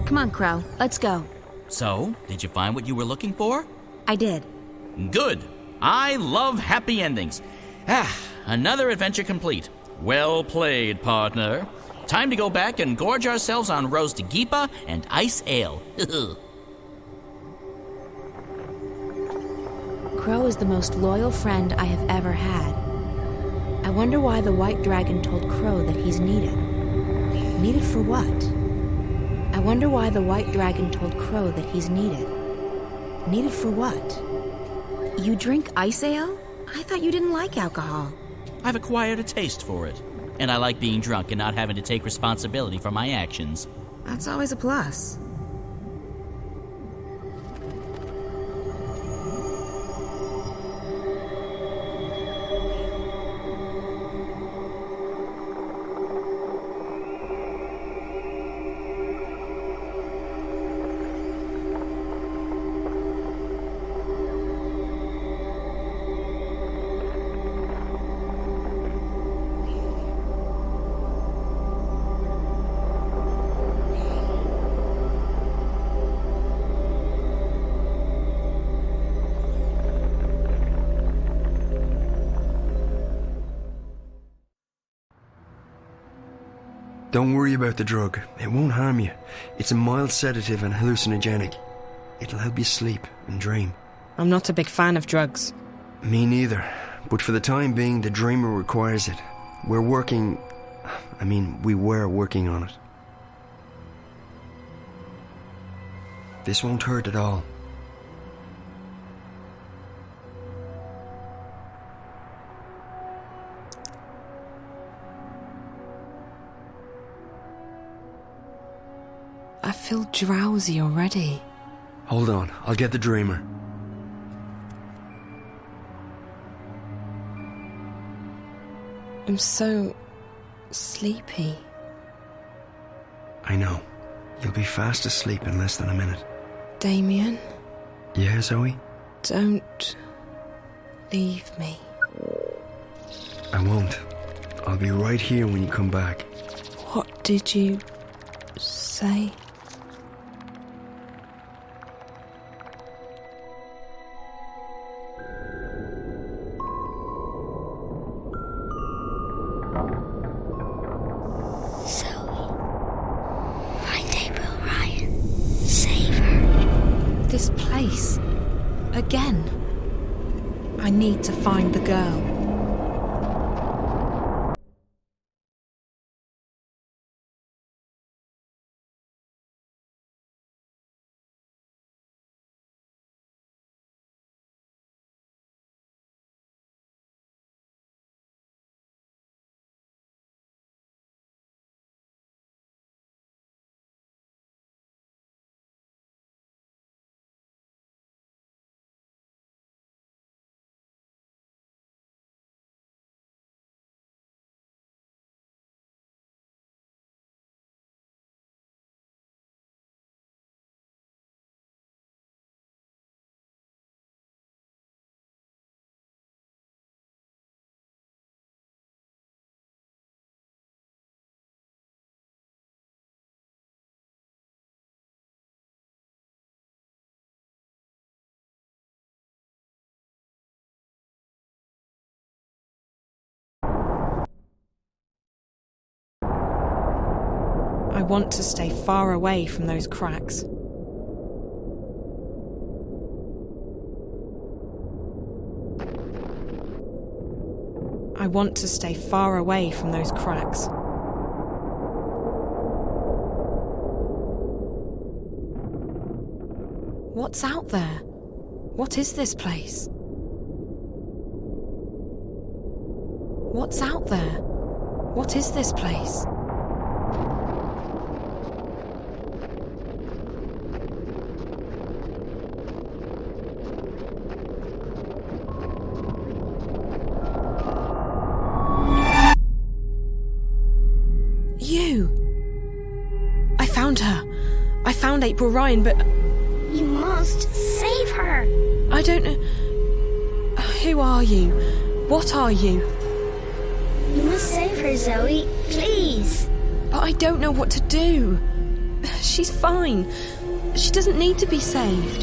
Come on, Crow. Let's go. So, did you find what you were looking for? I did. Good. I love happy endings. Another adventure complete. Well played, partner. Time to go back and gorge ourselves on roast geepa and ice ale. Crow is the most loyal friend I have ever had. I wonder why the White Dragon told Crow that he's needed. Needed for what? I wonder why the White Dragon told Crow that he's needed. Needed for what? You drink ice ale? I thought you didn't like alcohol. I've acquired a taste for it, and I like being drunk and not having to take responsibility for my actions. That's always a plus. Don't worry about the drug. It won't harm you. It's a mild sedative and hallucinogenic. It'll help you sleep and dream. I'm not a big fan of drugs. Me neither. But for the time being, the dreamer requires it. We were working on it. This won't hurt at all. I feel drowsy already. Hold on, I'll get the dreamer. I'm so sleepy. I know. You'll be fast asleep in less than a minute. Damien? Yeah, Zoe? Don't leave me. I won't. I'll be right here when you come back. What did you say? This place. Again. I need to find the girl. I want to stay far away from those cracks. I want to stay far away from those cracks. What's out there? What is this place? What's out there? What is this place? You! I found her. I found April Ryan, but... You must save her. I don't know... Who are you? What are you? You must save her, Zoe. Please. But I don't know what to do. She's fine. She doesn't need to be saved.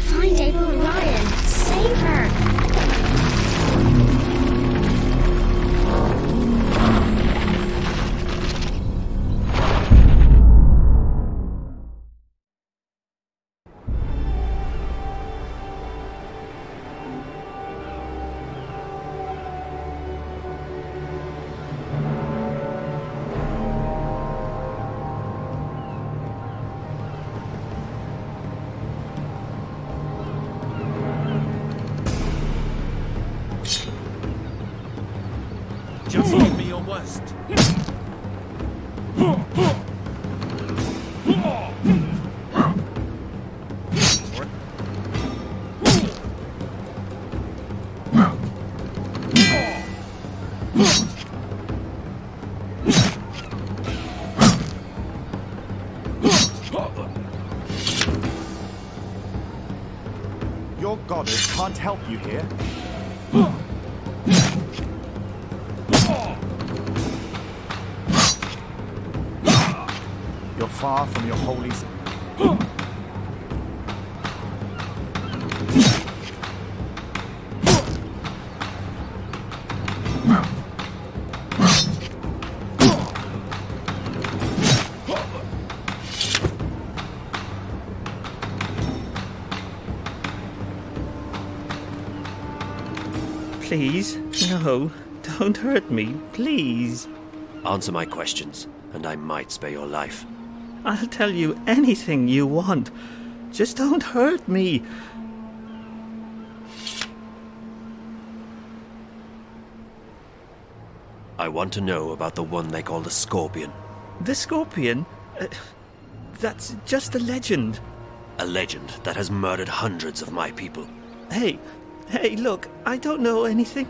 Find Abel and Ryan. Save her. Just give me your worst. Your goddess can't help you here. You're far from your holy... Please, no, don't hurt me, please. Answer my questions, and I might spare your life. I'll tell you anything you want. Just don't hurt me. I want to know about the one they call the Scorpion. The Scorpion? That's just a legend. A legend that has murdered hundreds of my people. Hey, look, I don't know anything.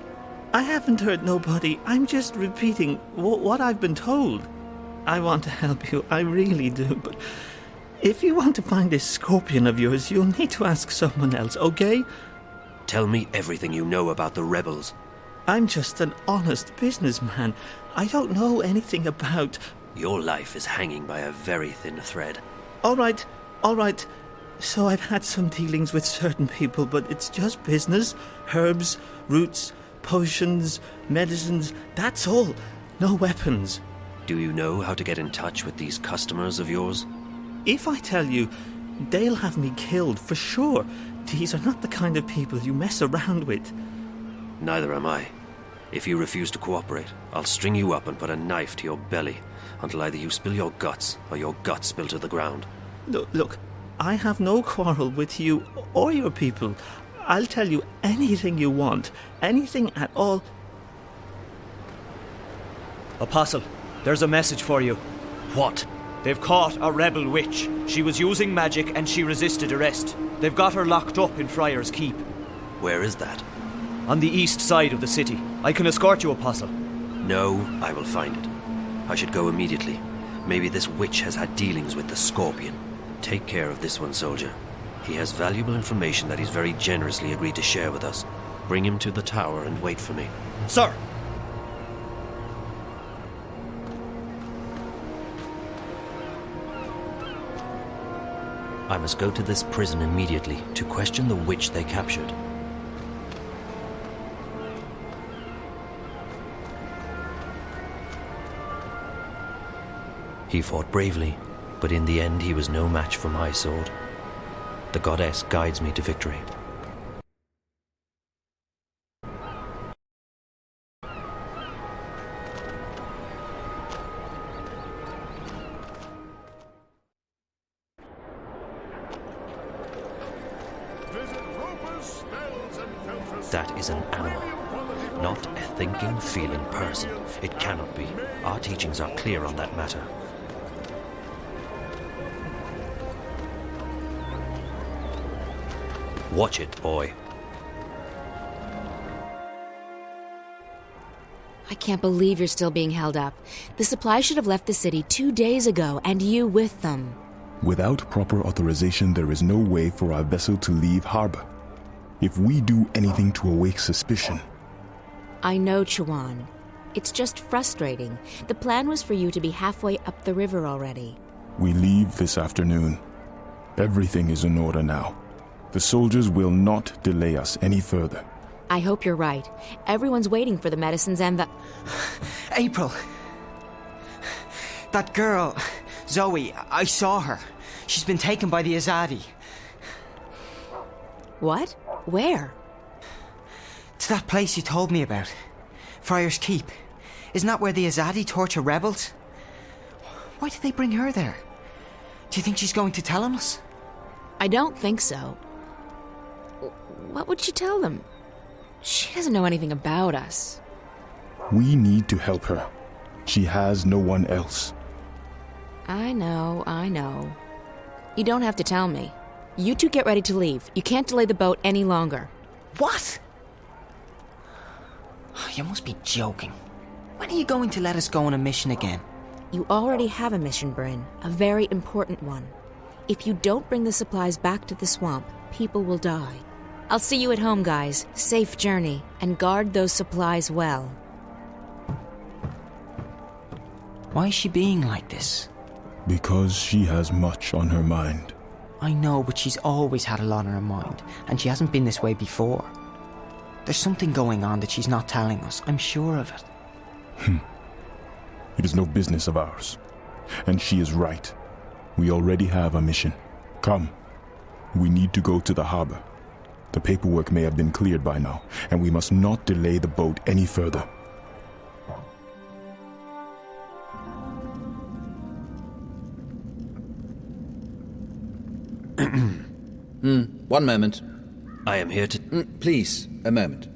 I haven't hurt nobody. I'm just repeating what I've been told. I want to help you, I really do, but if you want to find this Scorpion of yours, you'll need to ask someone else, okay? Tell me everything you know about the rebels. I'm just an honest businessman. I don't know anything about... Your life is hanging by a very thin thread. All right. So I've had some dealings with certain people, but it's just business. Herbs, roots, potions, medicines, that's all. No weapons. Do you know how to get in touch with these customers of yours? If I tell you, they'll have me killed for sure. These are not the kind of people you mess around with. Neither am I. If you refuse to cooperate, I'll string you up and put a knife to your belly until either you spill your guts or your guts spill to the ground. Look, I have no quarrel with you or your people. I'll tell you anything you want, anything at all. Apostle, there's a message for you. What? They've caught a rebel witch. She was using magic and she resisted arrest. They've got her locked up in Friar's Keep. Where is that? On the east side of the city. I can escort you, Apostle. No, I will find it. I should go immediately. Maybe this witch has had dealings with the Scorpion. Take care of this one, soldier. He has valuable information that he's very generously agreed to share with us. Bring him to the tower and wait for me. Sir! I must go to this prison immediately to question the witch they captured. He fought bravely, but in the end he was no match for my sword. The goddess guides me to victory. That is an animal, not a thinking, feeling person. It cannot be. Our teachings are clear on that matter. Watch it, boy. I can't believe you're still being held up. The supply should have left the city 2 days ago, and you with them. Without proper authorization, there is no way for our vessel to leave harbor. If we do anything to awake suspicion... I know, Chuan. It's just frustrating. The plan was for you to be halfway up the river already. We leave this afternoon. Everything is in order now. The soldiers will not delay us any further. I hope you're right. Everyone's waiting for the medicines and the... April. That girl, Zoe, I saw her. She's been taken by the Azadi. What? Where? To that place you told me about. Friar's Keep. Isn't that where the Azadi torture rebels? Why did they bring her there? Do you think she's going to tell on us? I don't think so. What would she tell them? She doesn't know anything about us. We need to help her. She has no one else. I know. You don't have to tell me. You two get ready to leave. You can't delay the boat any longer. What? You must be joking. When are you going to let us go on a mission again? You already have a mission, Bryn. A very important one. If you don't bring the supplies back to the swamp, people will die. I'll see you at home, guys. Safe journey, and guard those supplies well. Why is she being like this? Because she has much on her mind. I know, but she's always had a lot on her mind, and she hasn't been this way before. There's something going on that she's not telling us. I'm sure of it. It is no business of ours. And she is right. We already have a mission. Come. We need to go to the harbor. The paperwork may have been cleared by now, and we must not delay the boat any further. One moment. I am here to... Please, a moment.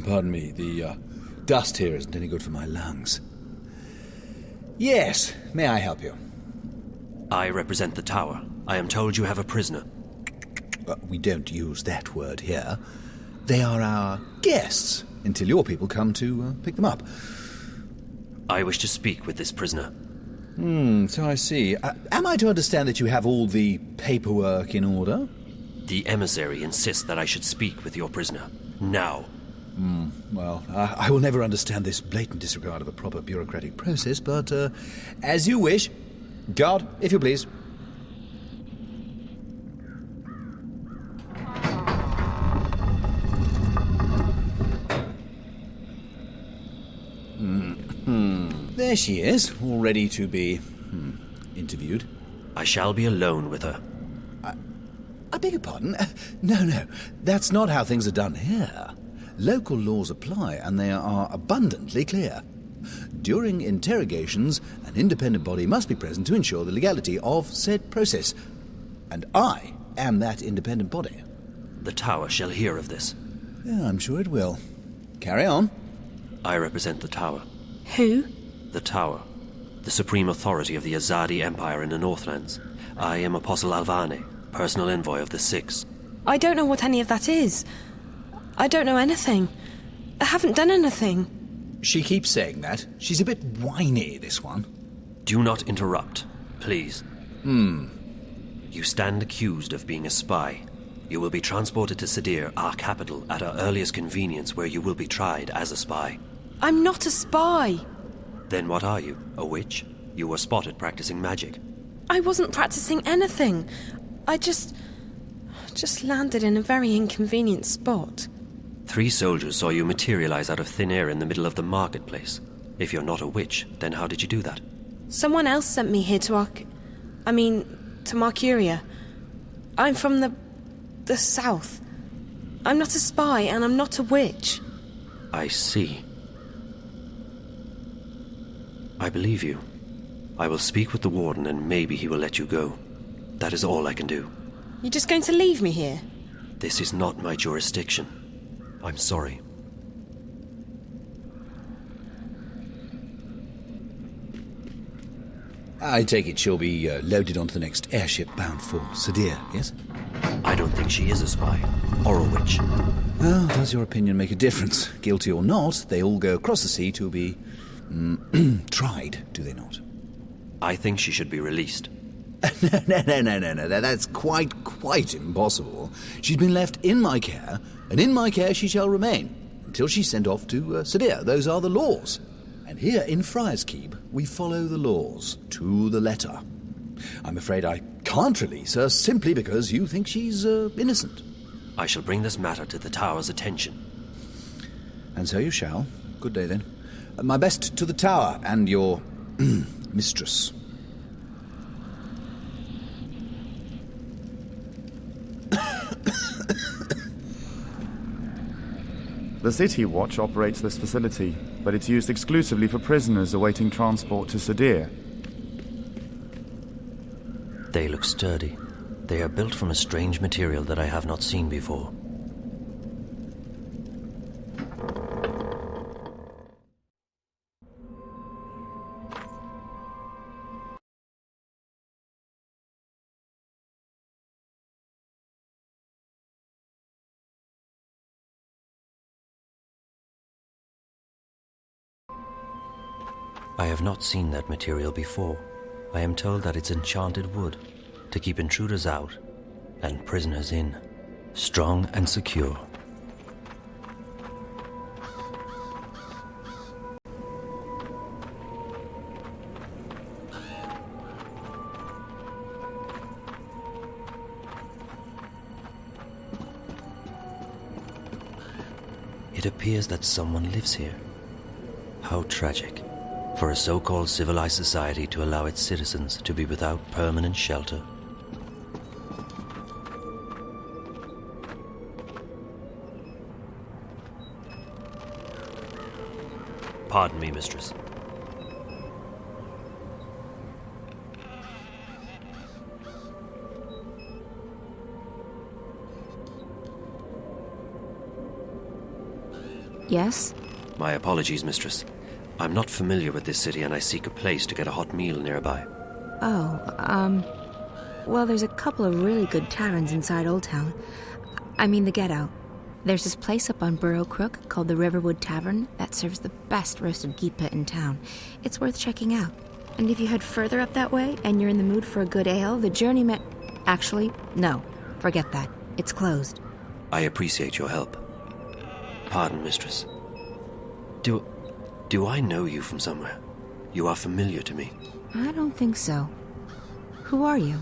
Pardon me, the dust here isn't any good for my lungs. Yes, may I help you? I represent the tower. I am told you have a prisoner. We don't use that word here. They are our guests, until your people come to pick them up. I wish to speak with this prisoner. So I see. Am I to understand that you have all the paperwork in order? The emissary insists that I should speak with your prisoner. Now. Well, I will never understand this blatant disregard of a proper bureaucratic process, but as you wish. Guard, if you please. There she is, all ready to be interviewed. I shall be alone with her. I beg your pardon? No, that's not how things are done here. Local laws apply, and they are abundantly clear. During interrogations, an independent body must be present to ensure the legality of said process. And I am that independent body. The tower shall hear of this. Yeah, I'm sure it will. Carry on. I represent the tower. Who? The tower. The supreme authority of the Azadi Empire in the Northlands. I am Apostle Alvane, personal envoy of the Six. I don't know what any of that is. I don't know anything. I haven't done anything. She keeps saying that. She's a bit whiny, this one. Do not interrupt, please. You stand accused of being a spy. You will be transported to Sadir, our capital, at our earliest convenience, where you will be tried as a spy. I'm not a spy. Then what are you? A witch? You were spotted practicing magic. I wasn't practicing anything. I just landed in a very inconvenient spot. 3 soldiers saw you materialize out of thin air in the middle of the marketplace. If you're not a witch, then how did you do that? Someone else sent me here to Marcuria. I'm from the south. I'm not a spy, and I'm not a witch. I see. I believe you. I will speak with the warden, and maybe he will let you go. That is all I can do. You're just going to leave me here? This is not my jurisdiction. I'm sorry. I take it she'll be loaded onto the next airship bound for Sadir, yes? I don't think she is a spy, or a witch. Well, does your opinion make a difference? Guilty or not, they all go across the sea to be tried, do they not? I think she should be released. No, that's quite impossible. She's been left in my care and in my care she shall remain, until she's sent off to Sadir. Those are the laws. And here in Friar's Keep, we follow the laws to the letter. I'm afraid I can't release her simply because you think she's innocent. I shall bring this matter to the Tower's attention. And so you shall. Good day, then. My best to the Tower and your mistress. The City Watch operates this facility, but it's used exclusively for prisoners awaiting transport to Sadir. They look sturdy. They are built from a strange material that I have not seen before. I have not seen that material before. I am told that it's enchanted wood to keep intruders out and prisoners in, strong and secure. It appears that someone lives here. How tragic. For a so-called civilized society to allow its citizens to be without permanent shelter. Pardon me, mistress. Yes? My apologies, mistress. I'm not familiar with this city and I seek a place to get a hot meal nearby. Well, there's a couple of really good taverns inside Old Town. I mean the Ghetto. There's this place up on Burrow Crook called the Riverwood Tavern that serves the best roasted geepa in town. It's worth checking out. And if you head further up that way and you're in the mood for a good ale, the journey Actually, no. Forget that. It's closed. I appreciate your help. Pardon, mistress. Do I know you from somewhere? You are familiar to me. I don't think so. Who are you?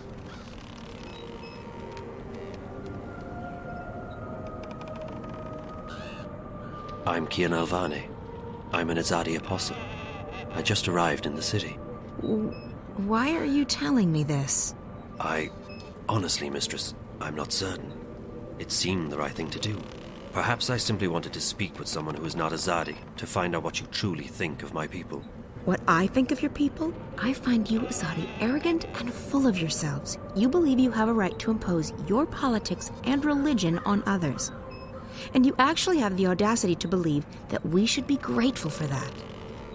I'm Kian Alvane. I'm an Azadi apostle. I just arrived in the city. Why are you telling me this? Honestly, mistress, I'm not certain. It seemed the right thing to do. Perhaps I simply wanted to speak with someone who is not Azadi, to find out what you truly think of my people. What I think of your people? I find you, Azadi, arrogant and full of yourselves. You believe you have a right to impose your politics and religion on others. And you actually have the audacity to believe that we should be grateful for that.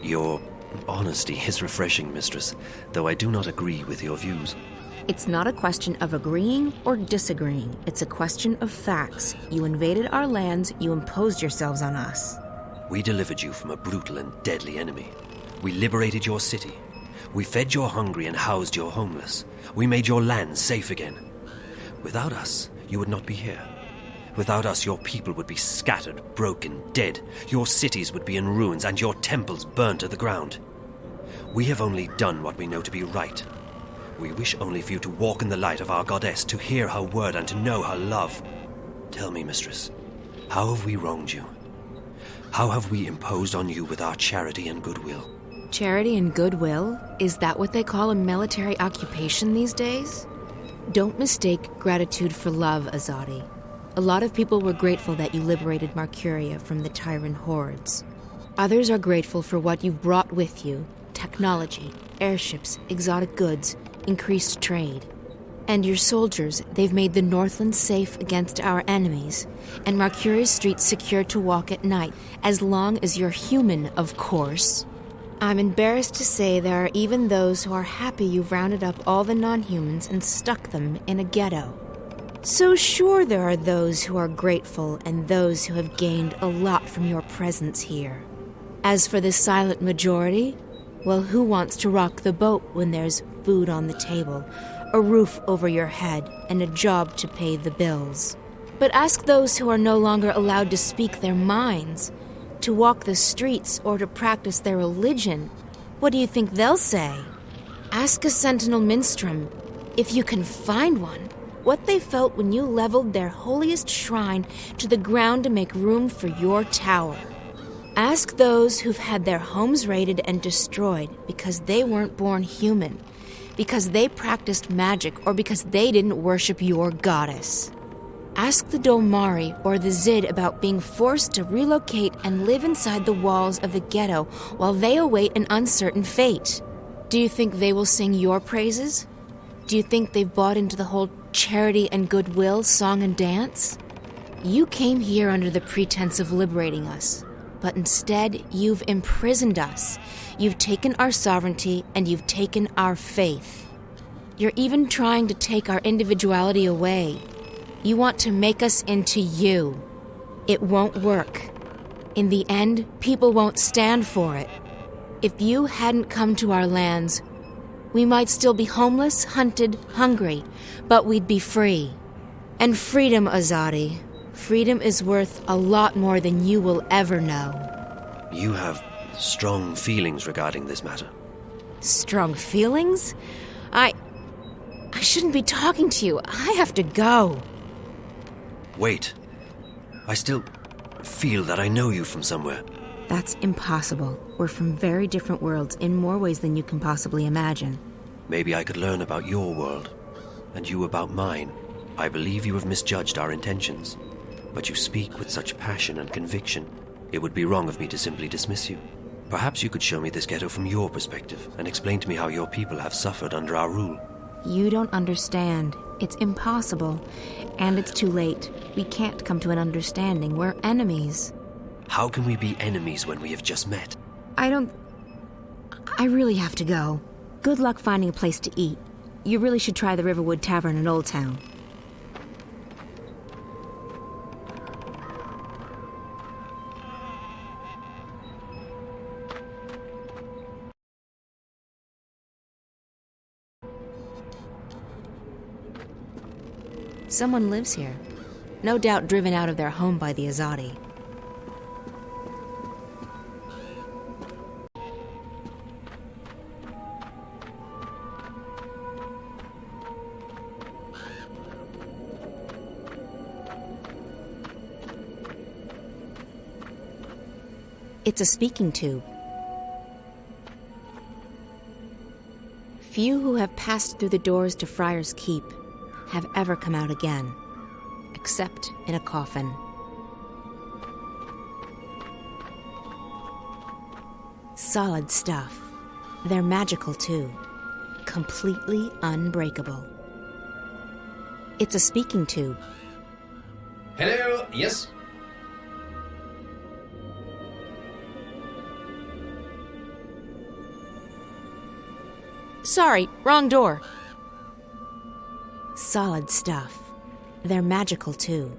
Your honesty is refreshing, mistress, though I do not agree with your views. It's not a question of agreeing or disagreeing. It's a question of facts. You invaded our lands, you imposed yourselves on us. We delivered you from a brutal and deadly enemy. We liberated your city. We fed your hungry and housed your homeless. We made your land safe again. Without us, you would not be here. Without us, your people would be scattered, broken, dead. Your cities would be in ruins and your temples burned to the ground. We have only done what we know to be right. We wish only for you to walk in the light of our goddess, to hear her word and to know her love. Tell me, mistress, how have we wronged you? How have we imposed on you with our charity and goodwill? Charity and goodwill? Is that what they call a military occupation these days? Don't mistake gratitude for love, Azadi. A lot of people were grateful that you liberated Marcuria from the tyrant hordes. Others are grateful for what you've brought with you: technology, airships, exotic goods, increased trade. And your soldiers, they've made the Northland safe against our enemies, and Marcuria's streets secure to walk at night, as long as you're human, of course. I'm embarrassed to say there are even those who are happy you've rounded up all the non-humans and stuck them in a ghetto. So sure, there are those who are grateful and those who have gained a lot from your presence here. As for the silent majority, well, who wants to rock the boat when there's food on the table, a roof over your head, and a job to pay the bills? But ask those who are no longer allowed to speak their minds, to walk the streets, or to practice their religion. What do you think they'll say? Ask a sentinel minstrel, if you can find one, what they felt when you leveled their holiest shrine to the ground to make room for your tower. Ask those who've had their homes raided and destroyed because they weren't born human, because they practiced magic, or because they didn't worship your goddess. Ask the Dolmari or the Zid about being forced to relocate and live inside the walls of the ghetto while they await an uncertain fate. Do you think they will sing your praises? Do you think they've bought into the whole charity and goodwill song and dance? You came here under the pretense of liberating us, but instead you've imprisoned us. You've taken our sovereignty and you've taken our faith. You're even trying to take our individuality away. You want to make us into you. It won't work. In the end, people won't stand for it. If you hadn't come to our lands, we might still be homeless, hunted, hungry, but we'd be free. And freedom, Azadi, freedom is worth a lot more than you will ever know. You have strong feelings regarding this matter. Strong feelings? I shouldn't be talking to you. I have to go. Wait. I still feel that I know you from somewhere. That's impossible. We're from very different worlds in more ways than you can possibly imagine. Maybe I could learn about your world, and you about mine. I believe you have misjudged our intentions, but you speak with such passion and conviction. It would be wrong of me to simply dismiss you. Perhaps you could show me this ghetto from your perspective, and explain to me how your people have suffered under our rule. You don't understand. It's impossible. And it's too late. We can't come to an understanding. We're enemies. How can we be enemies when we have just met? I really have to go. Good luck finding a place to eat. You really should try the Riverwood Tavern in Old Town. Someone lives here. No doubt driven out of their home by the Azadi. It's a speaking tube. Few who have passed through the doors to Friar's Keep have ever come out again, except in a coffin. Solid stuff. They're magical too. Completely unbreakable. It's a speaking tube. Hello, yes? Sorry, wrong door. Solid stuff. They're magical too.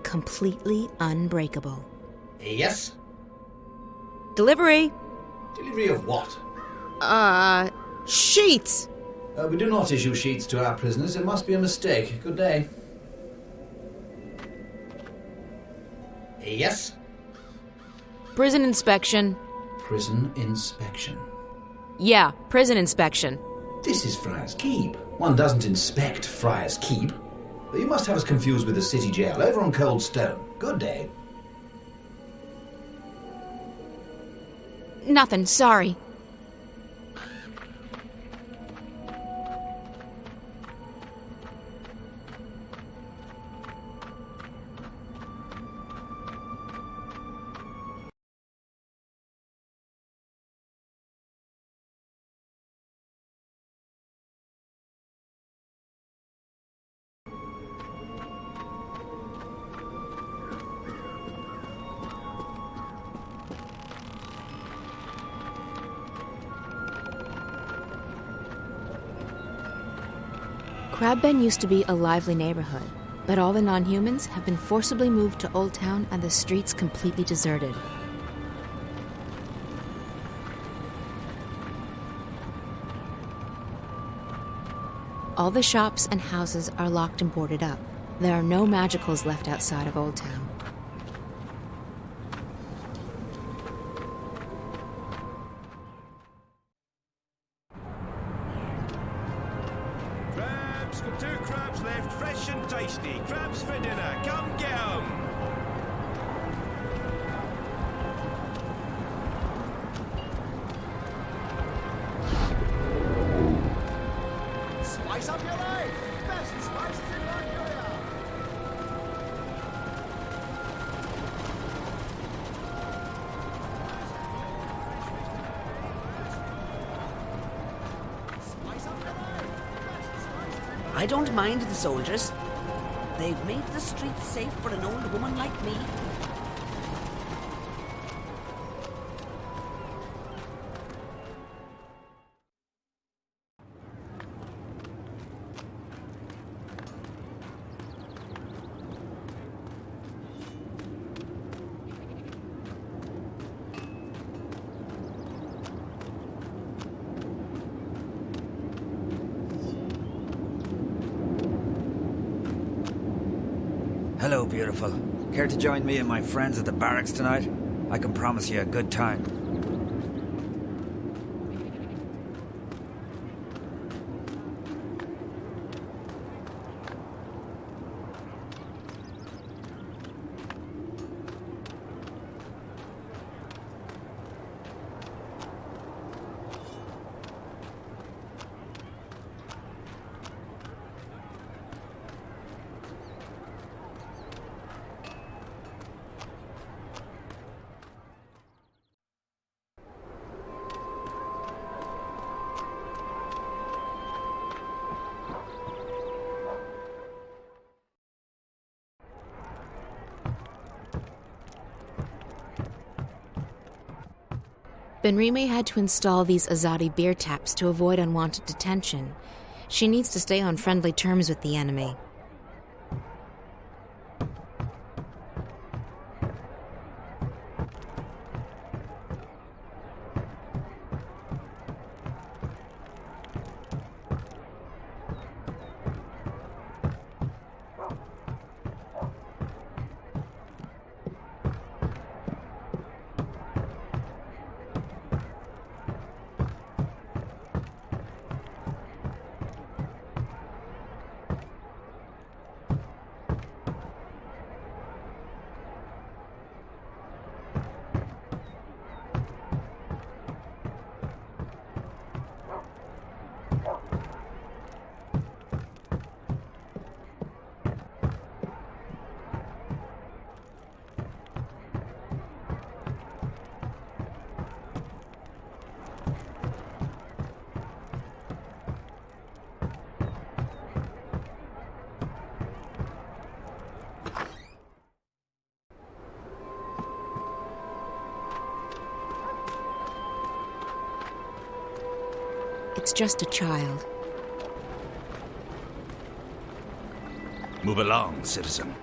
Completely unbreakable. Yes? Delivery. Delivery of what? Sheets. We do not issue sheets to our prisoners. It must be a mistake. Good day. Yes? Prison inspection. Prison inspection. Yeah, prison inspection. This is Friar's Keep. One doesn't inspect Friar's Keep. You must have us confused with the city jail over on Cold Stone. Good day. Nothing, sorry. Crabben used to be a lively neighborhood, but all the non-humans have been forcibly moved to Old Town and the streets completely deserted. All the shops and houses are locked and boarded up. There are no magicals left outside of Old Town. Crabs, got 2 crabs left, fresh and tasty. Crabs for dinner, come get 'em. Spice up your life! Best spices in Mercuria! I don't mind the soldiers. They've made the streets safe for an old woman like me. Hello, beautiful. Care to join me and my friends at the barracks tonight? I can promise you a good time. Benrime had to install these Azadi beer taps to avoid unwanted detention. She needs to stay on friendly terms with the enemy. It's just a child. Move along, citizen.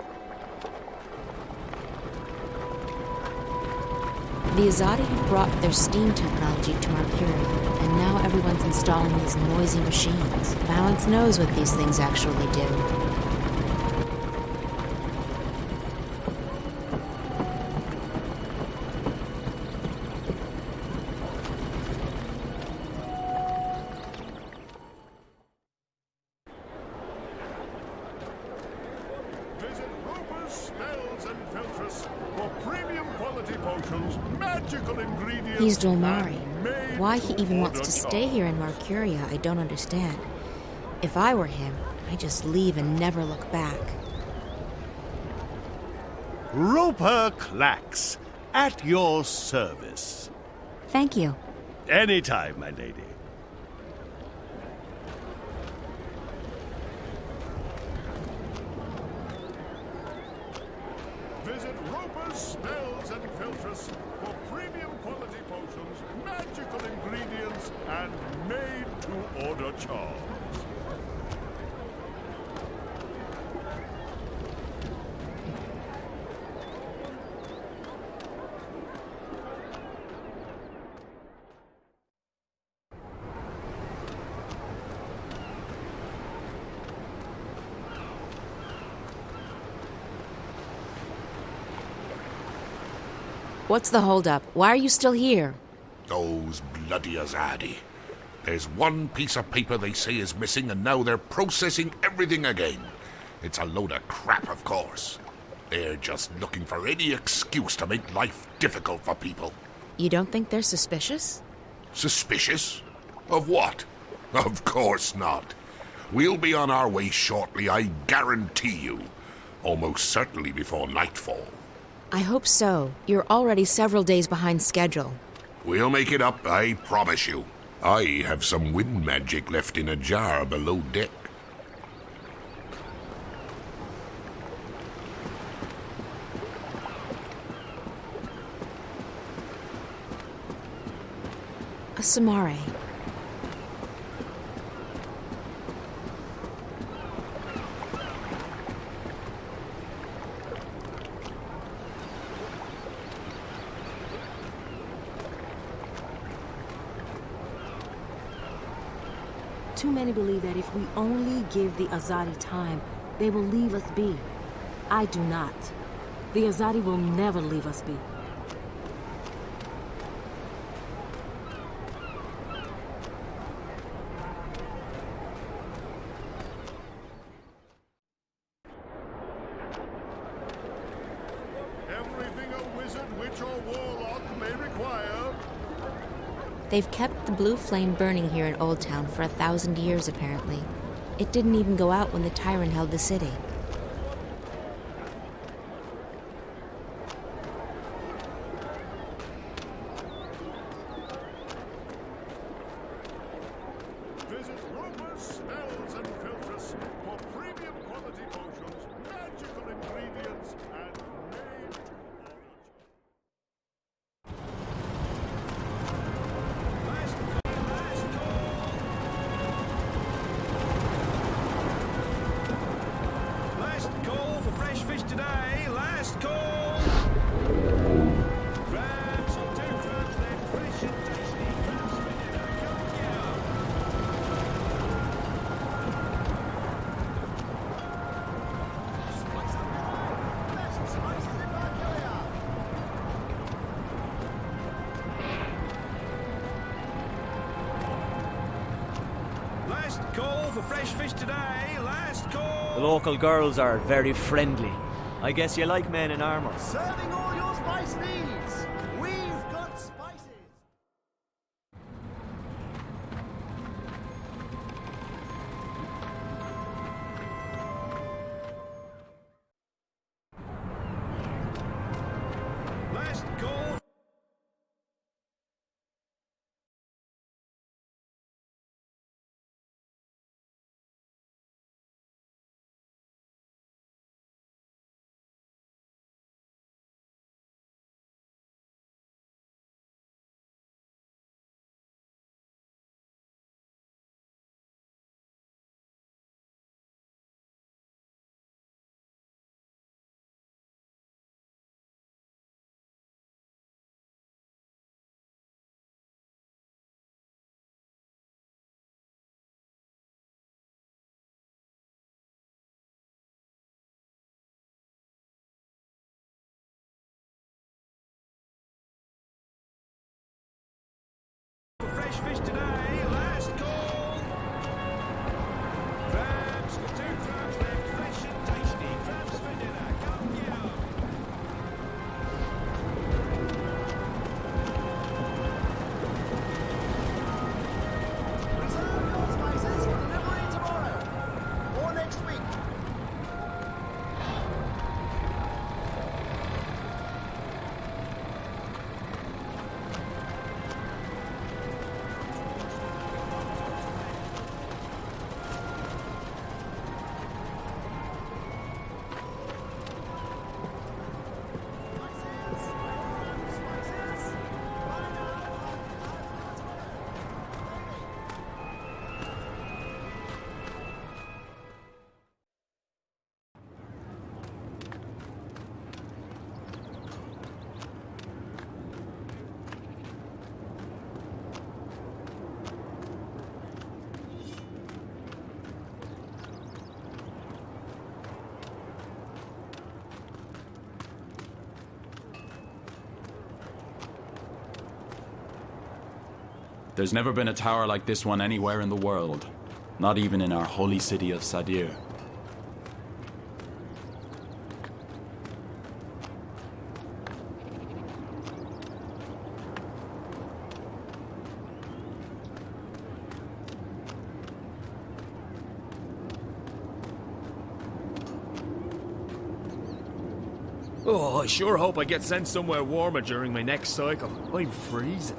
The Azadi have brought their steam technology to Mercuria, and now everyone's installing these noisy machines. Balance knows what these things actually do. Visit Roper's Spells and Filtress for premium quality potions, magical ingredients. He's Dolmari. and Why he even wants to made-to-order stay here in Mercuria, I don't understand. If I were him, I'd just leave and never look back. Roper Clacks, at your service. Thank you. Anytime, my lady. Visit Roper's Spells and Filtress for premium quality potions, magical ingredients, and made-to-order charms. What's the holdup? Why are you still here? Those bloody Azadi. There's one piece of paper they say is missing, and now they're processing everything again. It's a load of crap, of course. They're just looking for any excuse to make life difficult for people. You don't think they're suspicious? Suspicious? Of what? Of course not. We'll be on our way shortly, I guarantee you. Almost certainly before nightfall. I hope so. You're already several days behind schedule. We'll make it up, I promise you. I have some wind magic left in a jar below deck. A Samare. Too many believe that if we only give the Azadi time, they will leave us be. I do not. The Azadi will never leave us be. Everything a wizard, witch, or warlock may require. They've kept the blue flame burning here in Old Town for 1,000 years, apparently. It didn't even go out when the tyrant held the city. Visit Roper's Spells and Filters for premium quality potions, magical ingredients, and made to order. Last call for fresh fish today. Last call. Crabs, 2 crabs left, fresh and tasty. Crabs for dinner. Come get 'em. Last call for fresh fish today. Last call. The local girls are very friendly. I guess you like men in armor. Serving all your spice needs. We've got spices. Last call. For fresh fish today. Last call. Crabs, 2 crabs left, fresh and tasty. Crabs for dinner. Come get 'em. Reserve your spices for delivery tomorrow or next week. There's never been a tower like this one anywhere in the world. Not even in our holy city of Sadir. Oh, I sure hope I get sent somewhere warmer during my next cycle. I'm freezing.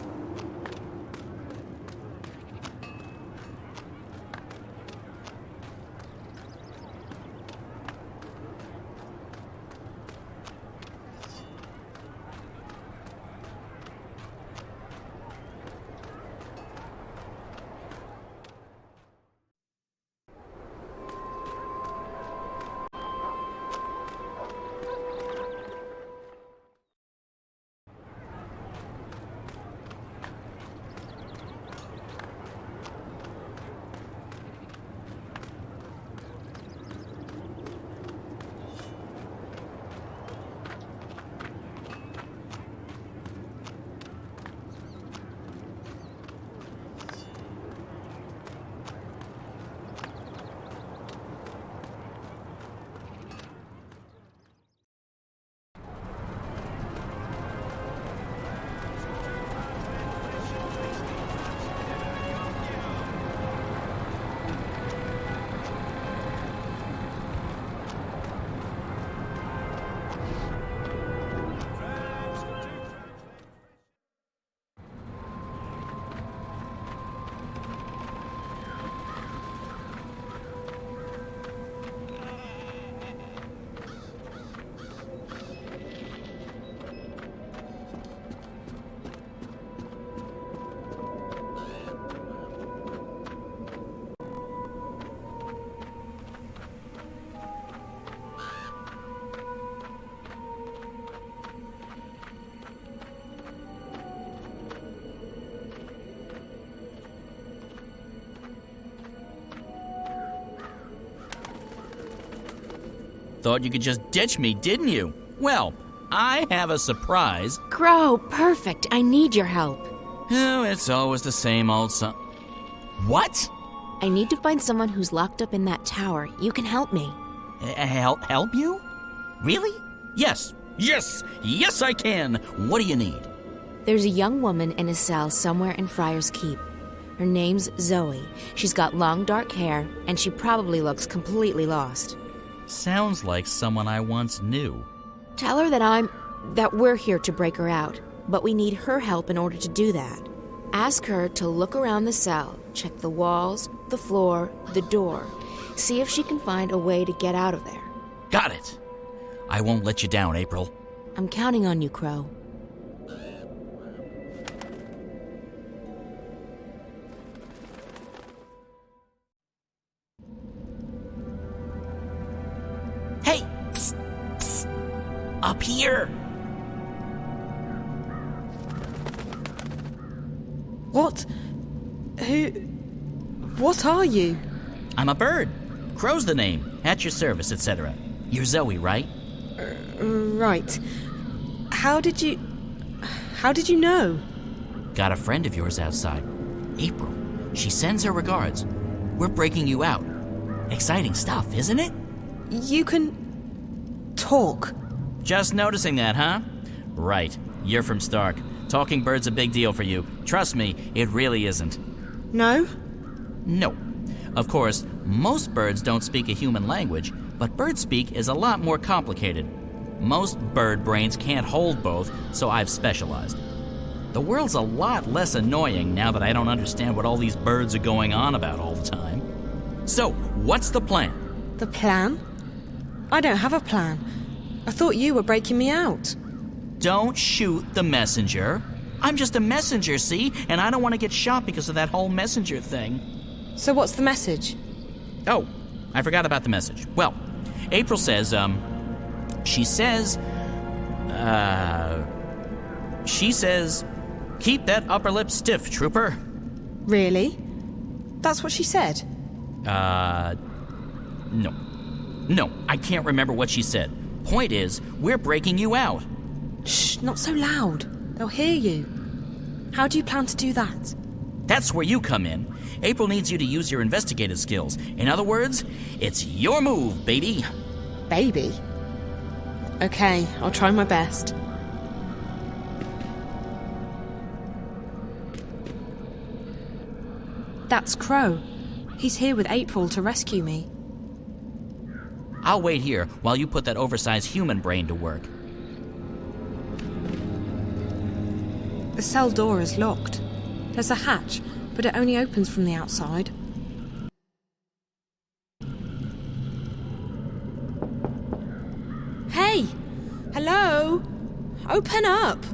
Thought you could just ditch me, didn't you? Well, I have a surprise. Crow, perfect. I need your help. Oh, it's always the same old What? I need to find someone who's locked up in that tower. You can help me. Help you? Really? Yes, I can. What do you need? There's a young woman in a cell somewhere in Friar's Keep. Her name's Zoe. She's got long dark hair, and she probably looks completely lost. Sounds like someone I once knew. Tell her that we're here to break her out, but we need her help in order to do that. Ask her to look around the cell, check the walls, the floor, the door. See if she can find a way to get out of there. Got it. I won't let you down, April. I'm counting on you, Crow. Hey! Psst, psst. Up here! What? What are you? I'm a bird. Crow's the name. At your service, etc. You're Zoe, right? Right. How did you know? Got a friend of yours outside. April. She sends her regards. We're breaking you out. Exciting stuff, isn't it? You can talk. Just noticing that, huh? Right. You're from Stark. Talking bird's a big deal for you. Trust me, it really isn't. No? No. Of course, most birds don't speak a human language, but bird speak is a lot more complicated. Most bird brains can't hold both, so I've specialized. The world's a lot less annoying now that I don't understand what all these birds are going on about all the time. So, what's the plan? The plan? I don't have a plan. I thought you were breaking me out. Don't shoot the messenger. I'm just a messenger, see? And I don't want to get shot because of that whole messenger thing. So what's the message? Oh, I forgot about the message. Well, April says, she says, keep that upper lip stiff, trooper. Really? That's what she said? No. No, I can't remember what she said. Point is, we're breaking you out. Shh, not so loud. They'll hear you. How do you plan to do that? That's where you come in. April needs you to use your investigative skills. In other words, it's your move, baby. Baby? Okay, I'll try my best. That's Crow. He's here with April to rescue me. I'll wait here while you put that oversized human brain to work. The cell door is locked. There's a hatch, but it only opens from the outside. Hey! Hello? Open up!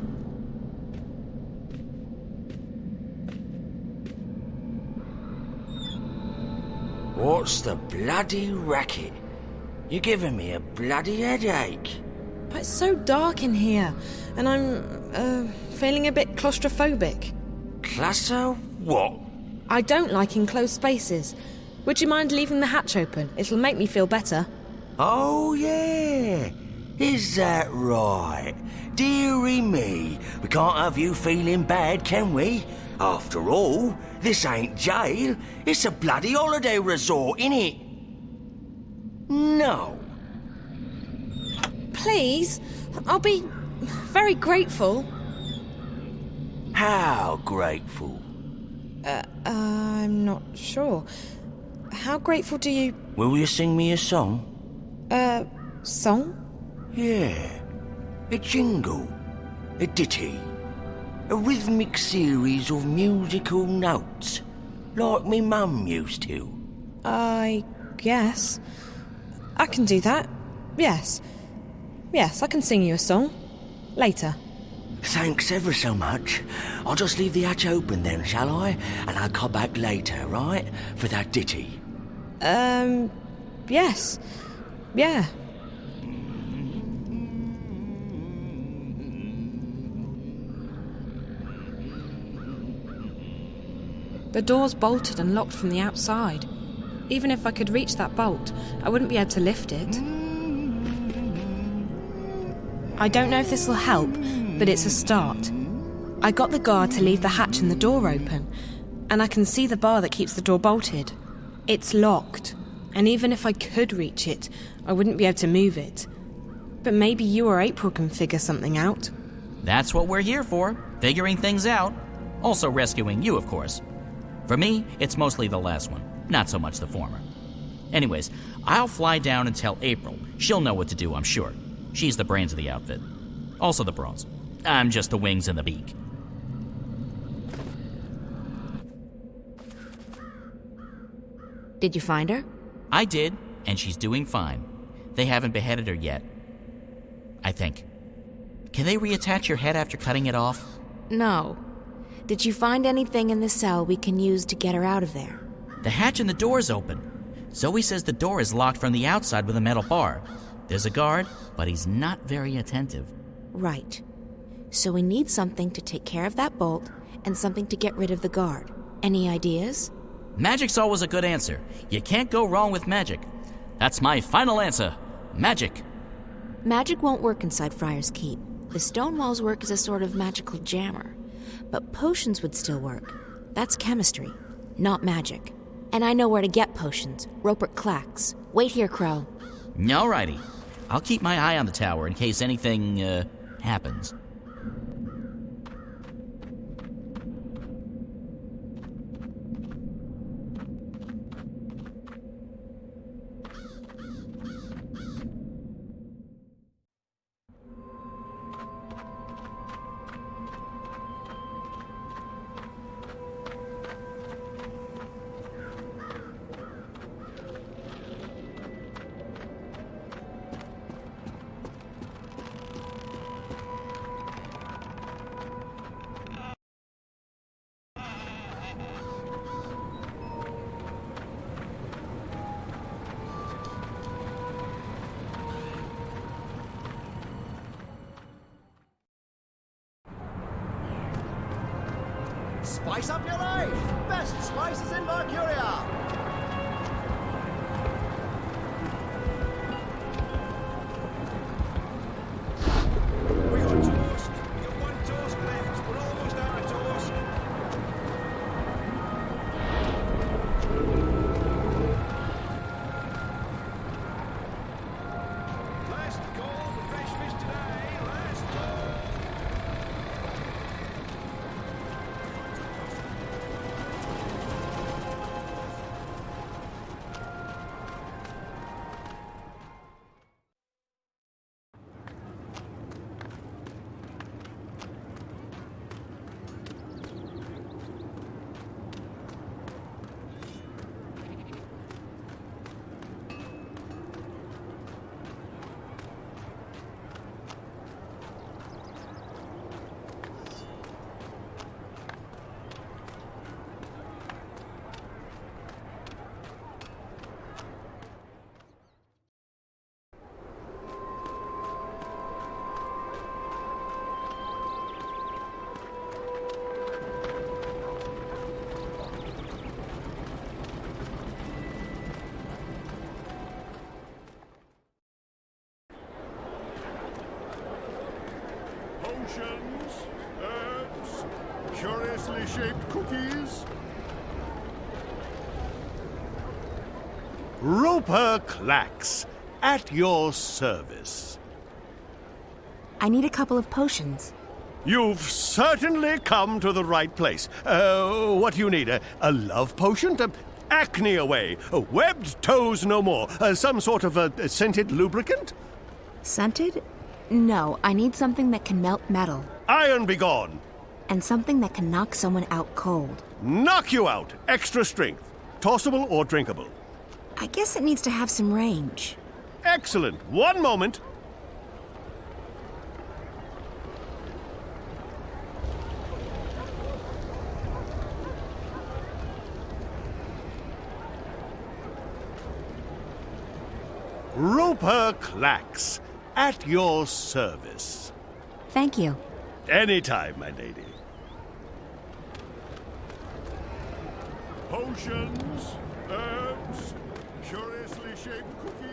What's the bloody racket? You're giving me a bloody headache. It's so dark in here, and I'm, feeling a bit claustrophobic. Cluster what? I don't like enclosed spaces. Would you mind leaving the hatch open? It'll make me feel better. Oh, yeah. Is that right? Dearie me, we can't have you feeling bad, can we? After all, this ain't jail. It's a bloody holiday resort, innit? No. Please, I'll be very grateful. How grateful? I'm not sure. How grateful do you... Will you sing me a song? Song? Yeah. A jingle. A ditty. A rhythmic series of musical notes. Like me mum used to. I guess. I can do that. Yes. Yes, I can sing you a song. Later. Thanks ever so much. I'll just leave the hatch open then, shall I? And I'll come back later, right? For that ditty. Yes. Yeah. The door's bolted and locked from the outside. Even if I could reach that bolt, I wouldn't be able to lift it. I don't know if this will help, but it's a start. I got the guard to leave the hatch and the door open, and I can see the bar that keeps the door bolted. It's locked, and even if I could reach it, I wouldn't be able to move it. But maybe you or April can figure something out. That's what we're here for, figuring things out. Also rescuing you, of course. For me, it's mostly the last one, not so much the former. Anyways, I'll fly down and tell April. She'll know what to do, I'm sure. She's the brains of the outfit. Also the brawns. I'm just the wings and the beak. Did you find her? I did, and she's doing fine. They haven't beheaded her yet. I think. Can they reattach your head after cutting it off? No. Did you find anything in the cell we can use to get her out of there? The hatch and the door's open. Zoe says the door is locked from the outside with a metal bar. There's a guard, but he's not very attentive. Right. So we need something to take care of that bolt and something to get rid of the guard. Any ideas? Magic's always a good answer. You can't go wrong with magic. That's my final answer. Magic. Magic won't work inside Friar's Keep. The stone walls work as a sort of magical jammer. But potions would still work. That's chemistry, not magic. And I know where to get potions. Rupert Clacks. Wait here, Crow. Alrighty. I'll keep my eye on the tower in case anything, happens. Spice up your life! Best spices in Valkyria! We got toast. We got one toast left. We're almost out of toast. Potions, herbs, curiously shaped cookies. Roper Clacks, at your service. I need a couple of potions. You've certainly come to the right place. What do you need? A love potion? Acne away. Webbed toes no more. Some sort of a scented lubricant? Scented? No, I need something that can melt metal. Iron be gone. And something that can knock someone out cold. Knock you out. Extra strength. Tossable or drinkable? I guess it needs to have some range. Excellent. One moment. Roper Clacks, at your service. Thank you. Anytime, my lady. Potions, herbs, curiously shaped cookies.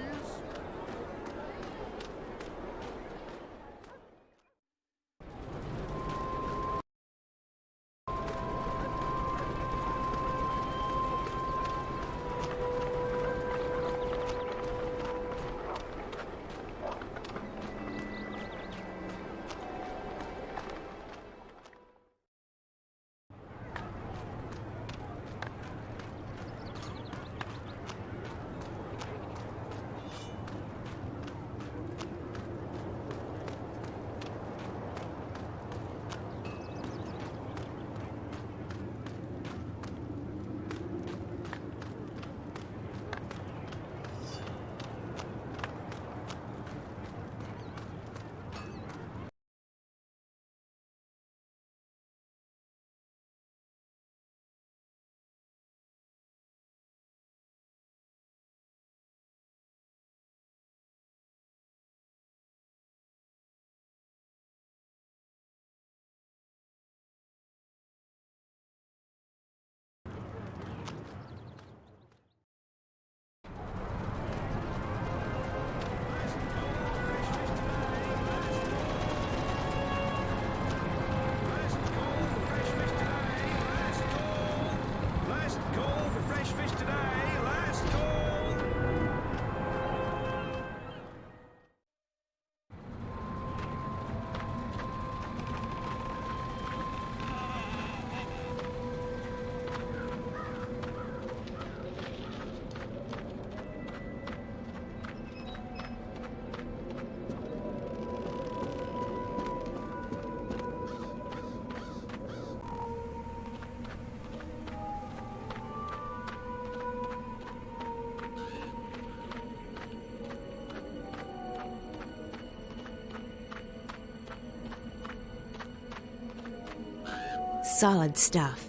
Solid stuff.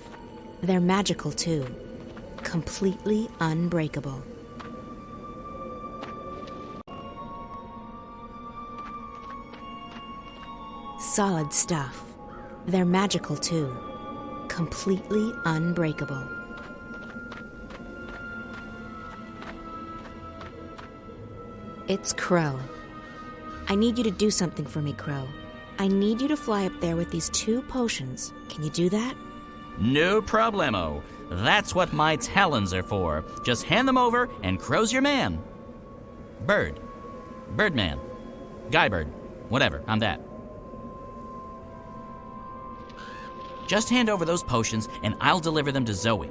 They're magical too. Completely unbreakable. Solid stuff. They're magical too. Completely unbreakable. It's Crow. I need you to do something for me, Crow. I need you to fly up there with these 2 potions. Can you do that? No problemo. That's what my talons are for. Just hand them over and Crow's your man. Bird. Birdman. Guybird. Whatever, I'm that. Just hand over those potions and I'll deliver them to Zoe.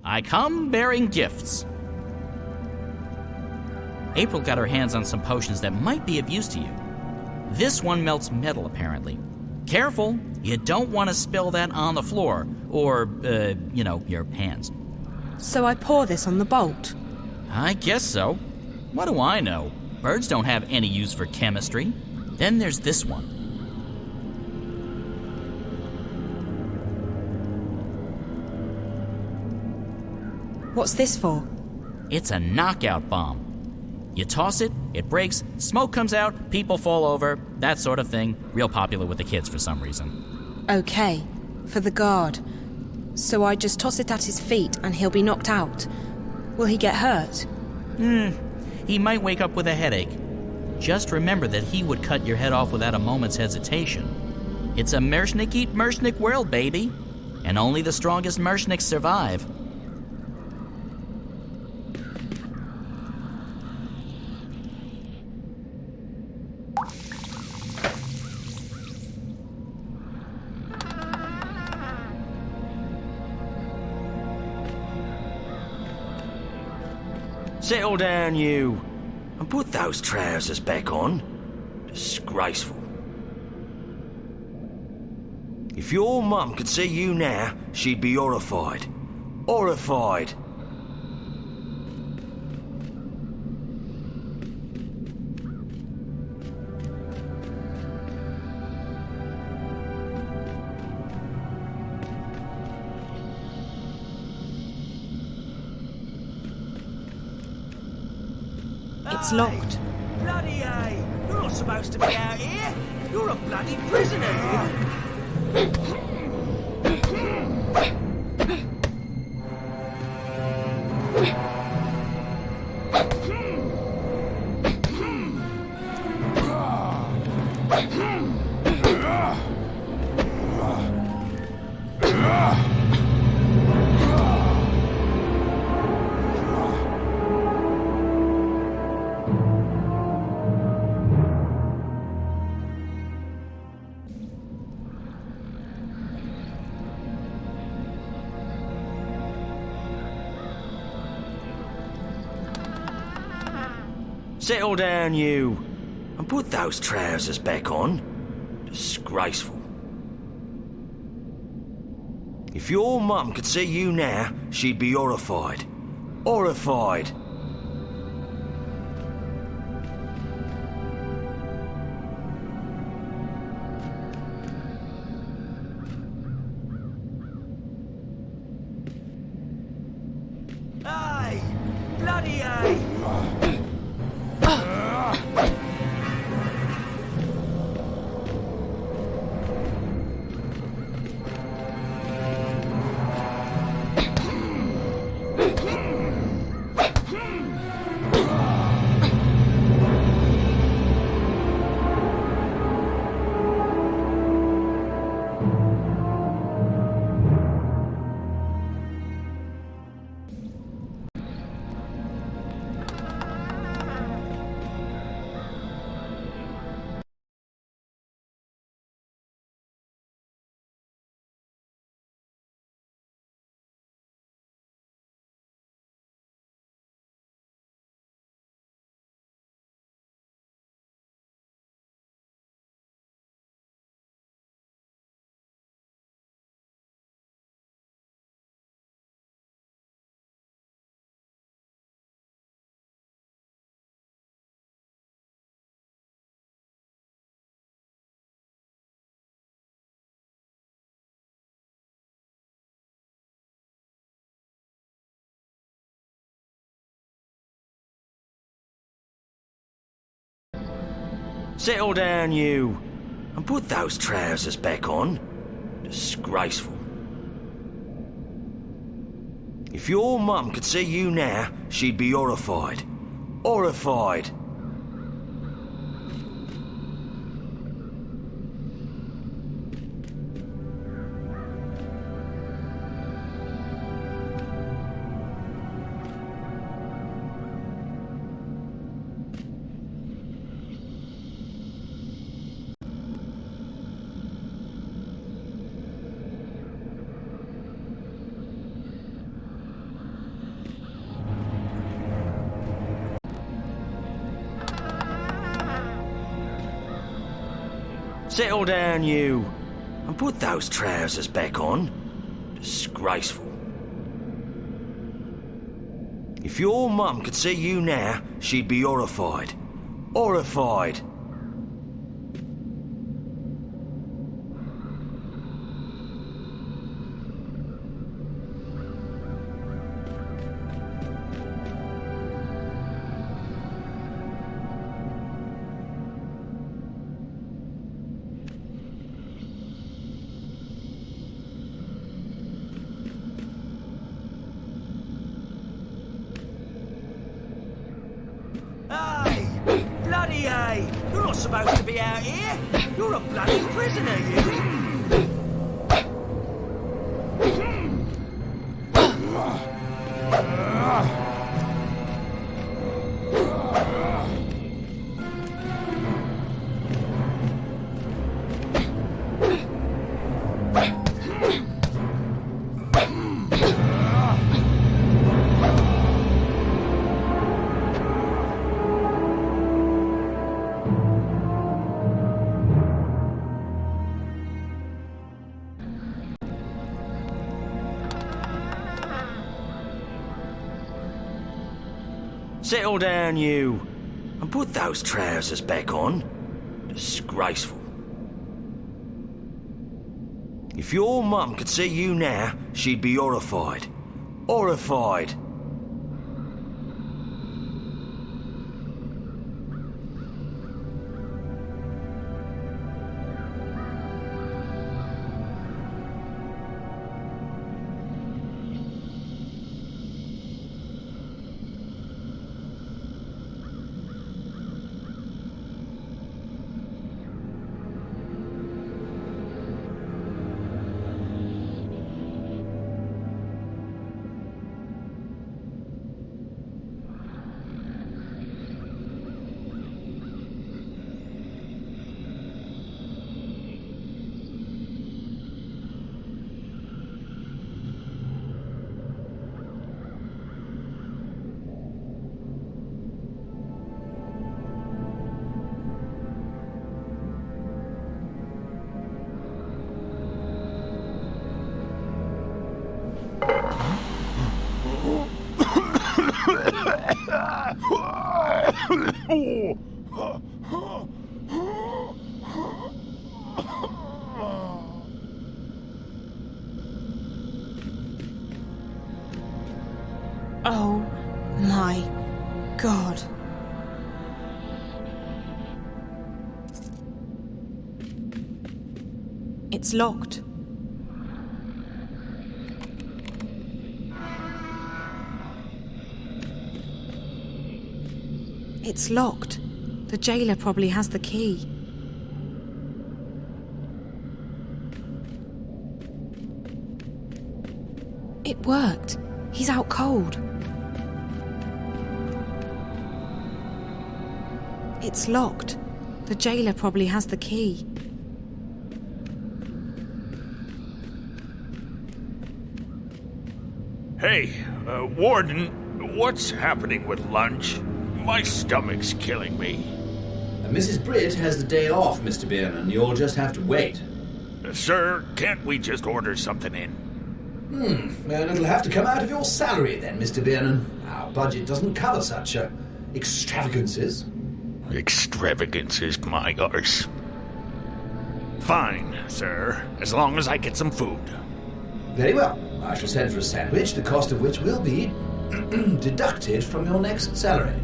I come bearing gifts. April got her hands on some potions that might be of use to you. This one melts metal, apparently. Careful, you don't want to spill that on the floor, or, your hands. So I pour this on the bolt? I guess so. What do I know? Birds don't have any use for chemistry. Then there's this one. What's this for? It's a knockout bomb. You toss it, it breaks, smoke comes out, people fall over, that sort of thing. Real popular with the kids for some reason. Okay, for the guard. So I just toss it at his feet and he'll be knocked out. Will he get hurt? He might wake up with a headache. Just remember that he would cut your head off without a moment's hesitation. It's a Mershnik eat Mershnik world, baby. And only the strongest Mershniks survive. Settle down, you, and put those trousers back on. Disgraceful. If your mum could see you now, she'd be horrified. Horrified. It's locked. Bloody A! You're not supposed to be out here. You're a bloody prisoner. Settle down, you, and put those trousers back on. Disgraceful. If your mum could see you now, she'd be horrified. Horrified. Aye! Bloody aye! Settle down, you, and put those trousers back on. Disgraceful. If your mum could see you now, she'd be horrified. Horrified. Settle down, you, and put those trousers back on. Disgraceful. If your mum could see you now, she'd be horrified. Horrified. not supposed to be out here. You're a bloody prisoner, you. Settle down, you, and put those trousers back on. Disgraceful. If your mum could see you now, she'd be horrified. Horrified. Oh my God. It's locked. It's locked. The jailer probably has the key. It worked. He's out cold. It's locked. The jailer probably has the key. Hey, Warden, what's happening with lunch? My stomach's killing me. Mrs. Britt has the day off, Mr. Bierman. You'll just have to wait. Sir, can't we just order something in? Well, it'll have to come out of your salary then, Mr. Bierman. Our budget doesn't cover such extravagances. Extravagances, my arse. Fine, sir, as long as I get some food. Very well. I shall send for a sandwich, the cost of which will be deducted from your next salary.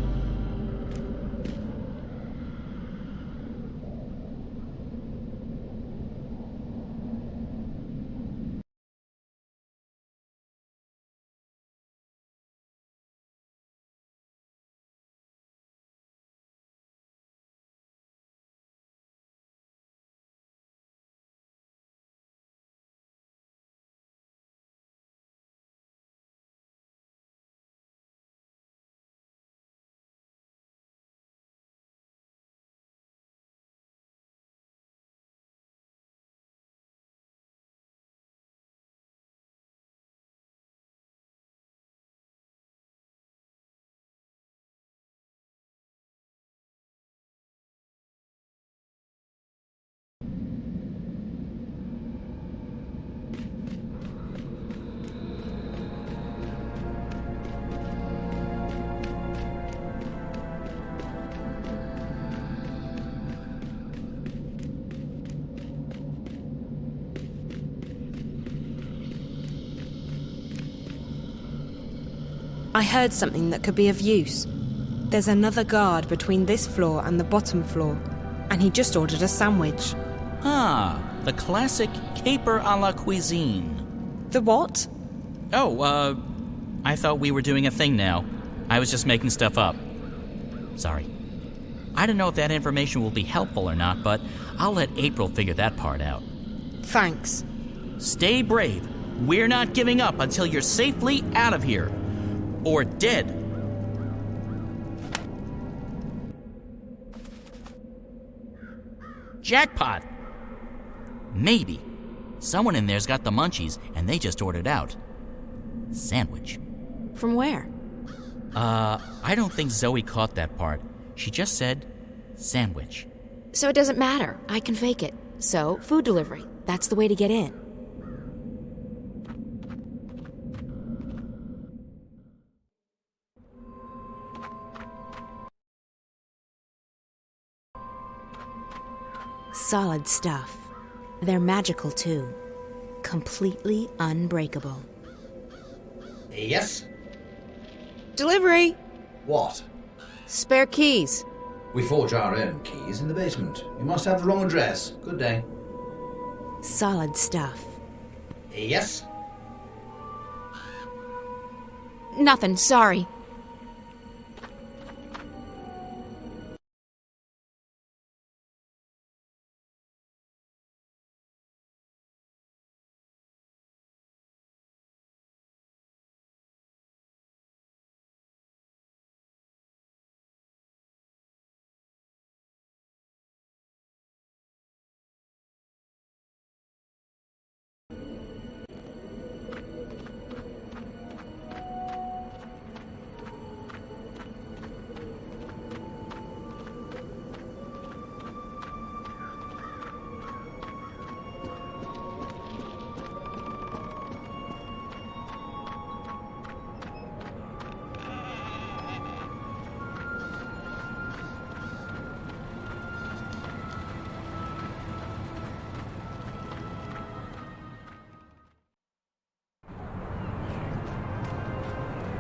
I heard something that could be of use. There's another guard between this floor and the bottom floor, and he just ordered a sandwich. Ah, the classic caper a la cuisine. The what? Oh, I thought we were doing a thing now. I was just making stuff up. Sorry. I don't know if that information will be helpful or not, but I'll let April figure that part out. Thanks. Stay brave. We're not giving up until you're safely out of here. Or dead. Jackpot! Maybe. Someone in there's got the munchies, and they just ordered out. Sandwich. From where? I don't think Zoe caught that part. She just said sandwich. So it doesn't matter. I can fake it. So, food delivery. That's the way to get in. Solid stuff. They're magical, too. Completely unbreakable. Yes? Delivery! What? Spare keys. We forge our own keys in the basement. You must have the wrong address. Good day. Solid stuff. Yes? Nothing, sorry.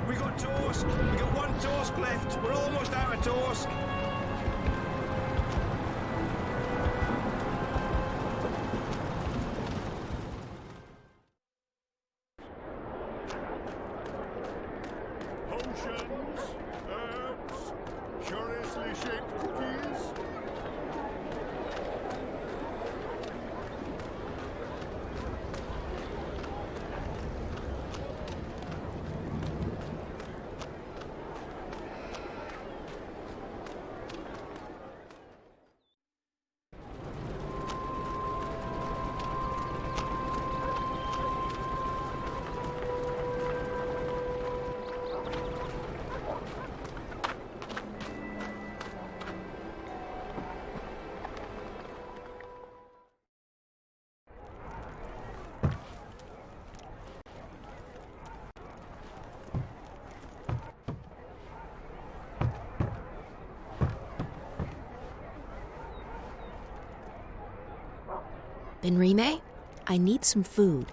We got toast. We got one toast left. We're almost out of toast. Potions, herbs, curiously shaped cookies. Benrime, I need some food.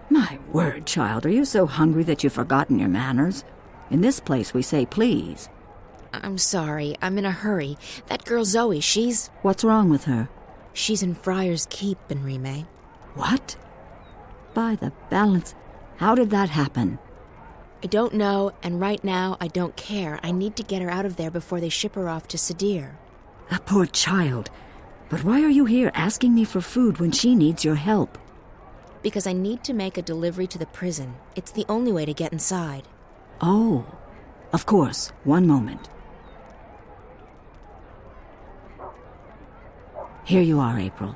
My word, child, are you so hungry that you've forgotten your manners? In this place we say please. I'm sorry, I'm in a hurry. That girl Zoe, she's... What's wrong with her? She's in Friar's Keep, Benrime. What? By the balance, how did that happen? I don't know, and right now I don't care. I need to get her out of there before they ship her off to Sadir. A poor child. But why are you here asking me for food when she needs your help? Because I need to make a delivery to the prison. It's the only way to get inside. Oh, of course. One moment. Here you are, April.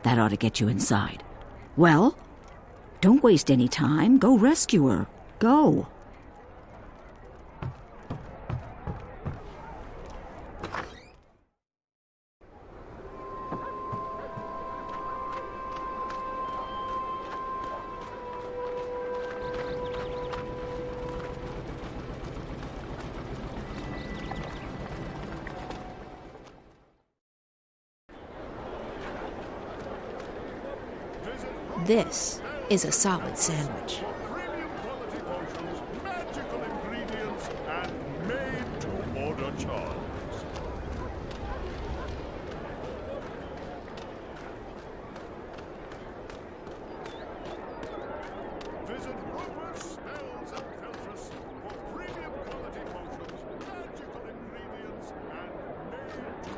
That ought to get you inside. Well, don't waste any time. Go rescue her. Go. This is a solid sandwich. Premium quality potions, magical ingredients, and made to order charms. Visit Roper's Spells and Filters for premium quality potions, magical ingredients, and made to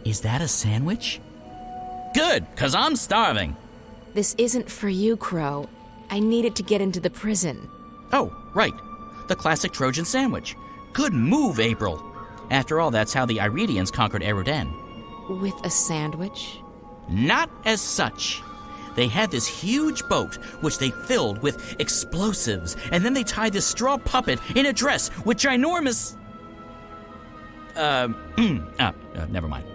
Is that a sandwich? Good, 'cause I'm starving. This isn't for you, Crow. I need it to get into the prison. Oh, right. The classic Trojan sandwich. Good move, April. After all, that's how the Iridians conquered Erudan. With a sandwich? Not as such. They had this huge boat, which they filled with explosives, and then they tied this straw puppet in a dress with ginormous... never mind.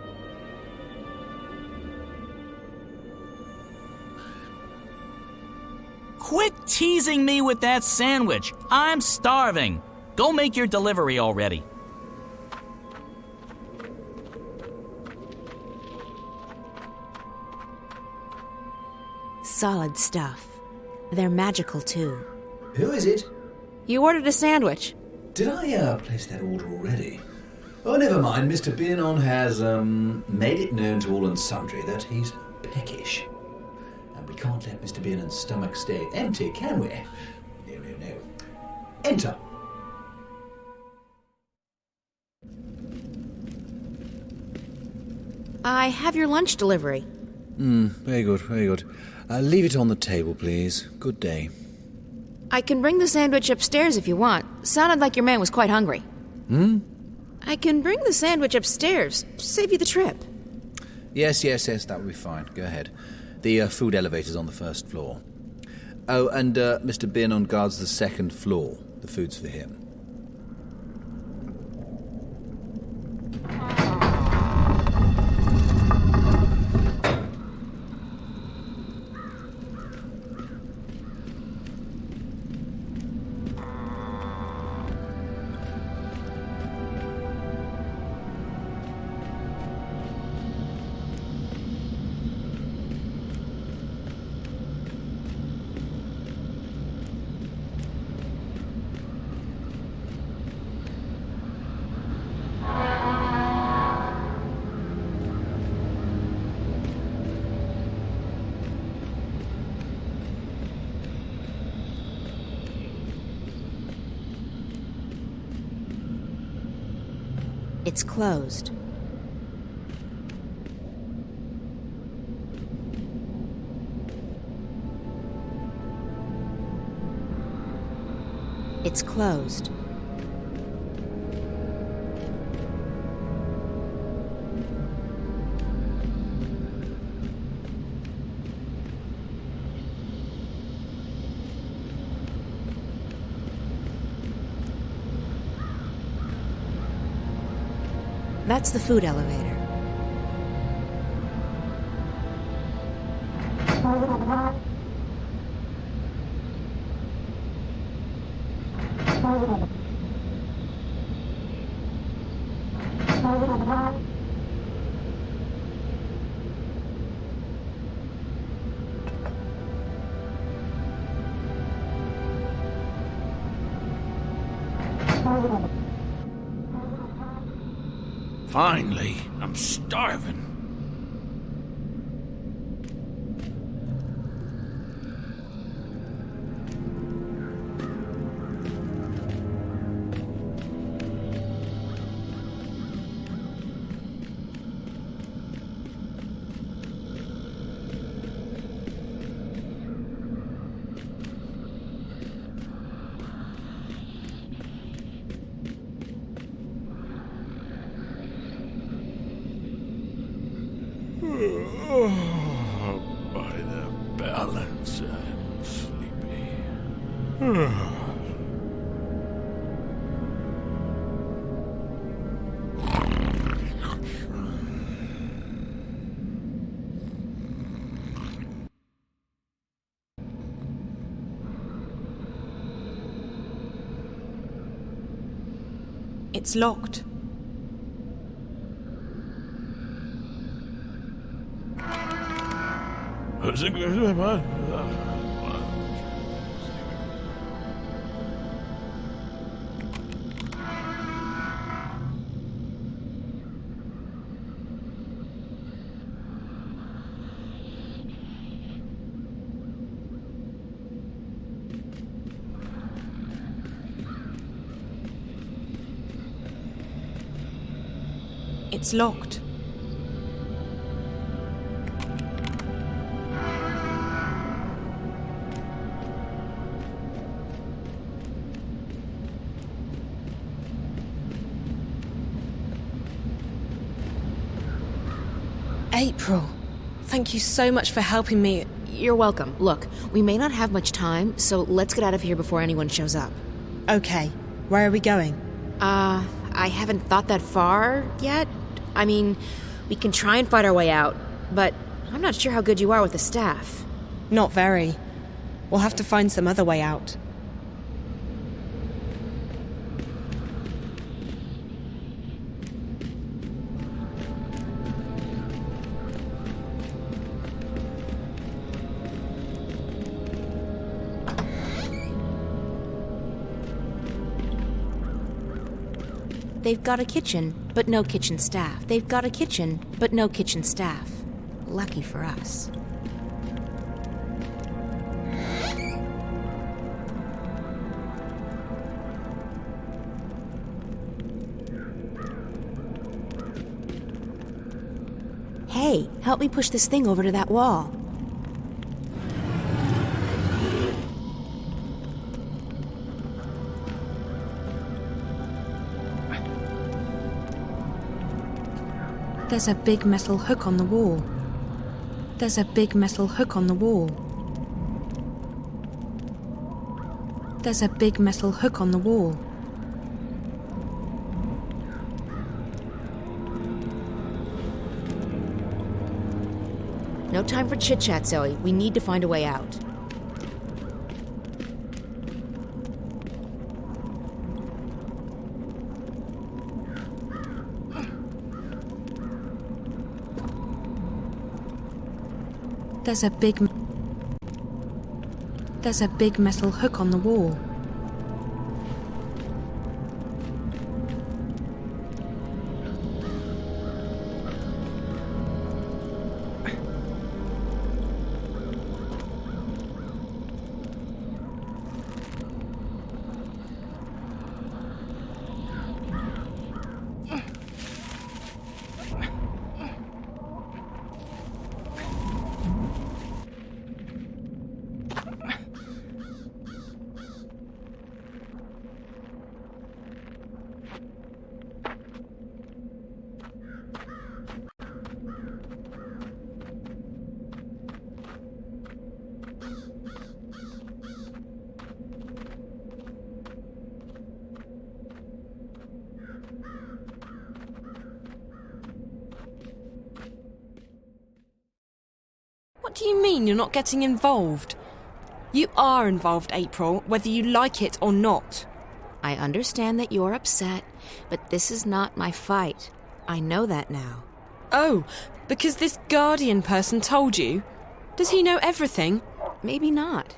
Quit teasing me with that sandwich. I'm starving. Go make your delivery already. Solid stuff. They're magical, too. Who is it? You ordered a sandwich. Did I place that order already? Oh, never mind. Mr. Biernon has made it known to all and sundry that he's peckish. And we can't let Mr. Biernon's stomach stay empty, can we? No, no, no. Enter. I have your lunch delivery. Very good, very good. Leave it on the table, please. Good day. I can bring the sandwich upstairs if you want. Sounded like your man was quite hungry. I can bring the sandwich upstairs. Save you the trip. Yes, that will be fine. Go ahead. The food elevator's on the first floor. Oh, and Mr. Biernon guards the second floor. The food's for him. It's closed. It's closed. That's the food elevator. Finally, I'm starving. By the balance, I'm sleepy. It's locked. It's locked. April, thank you so much for helping me. You're welcome. Look, we may not have much time, so let's get out of here before anyone shows up. Okay, where are we going? I haven't thought that far yet. I mean, we can try and fight our way out, but I'm not sure how good you are with the staff. Not very. We'll have to find some other way out. They've got a kitchen, but no kitchen staff. They've got a kitchen, but no kitchen staff. Lucky for us. Hey, help me push this thing over to that wall. There's a big metal hook on the wall. There's a big metal hook on the wall. There's a big metal hook on the wall. No time for chit-chat, Zoe. We need to find a way out. There's a big metal hook on the wall. What do you mean you're not getting involved? You are involved, April, whether you like it or not. I understand that you're upset, but this is not my fight. I know that now. Oh, because this Guardian person told you? Does he know everything? Maybe not,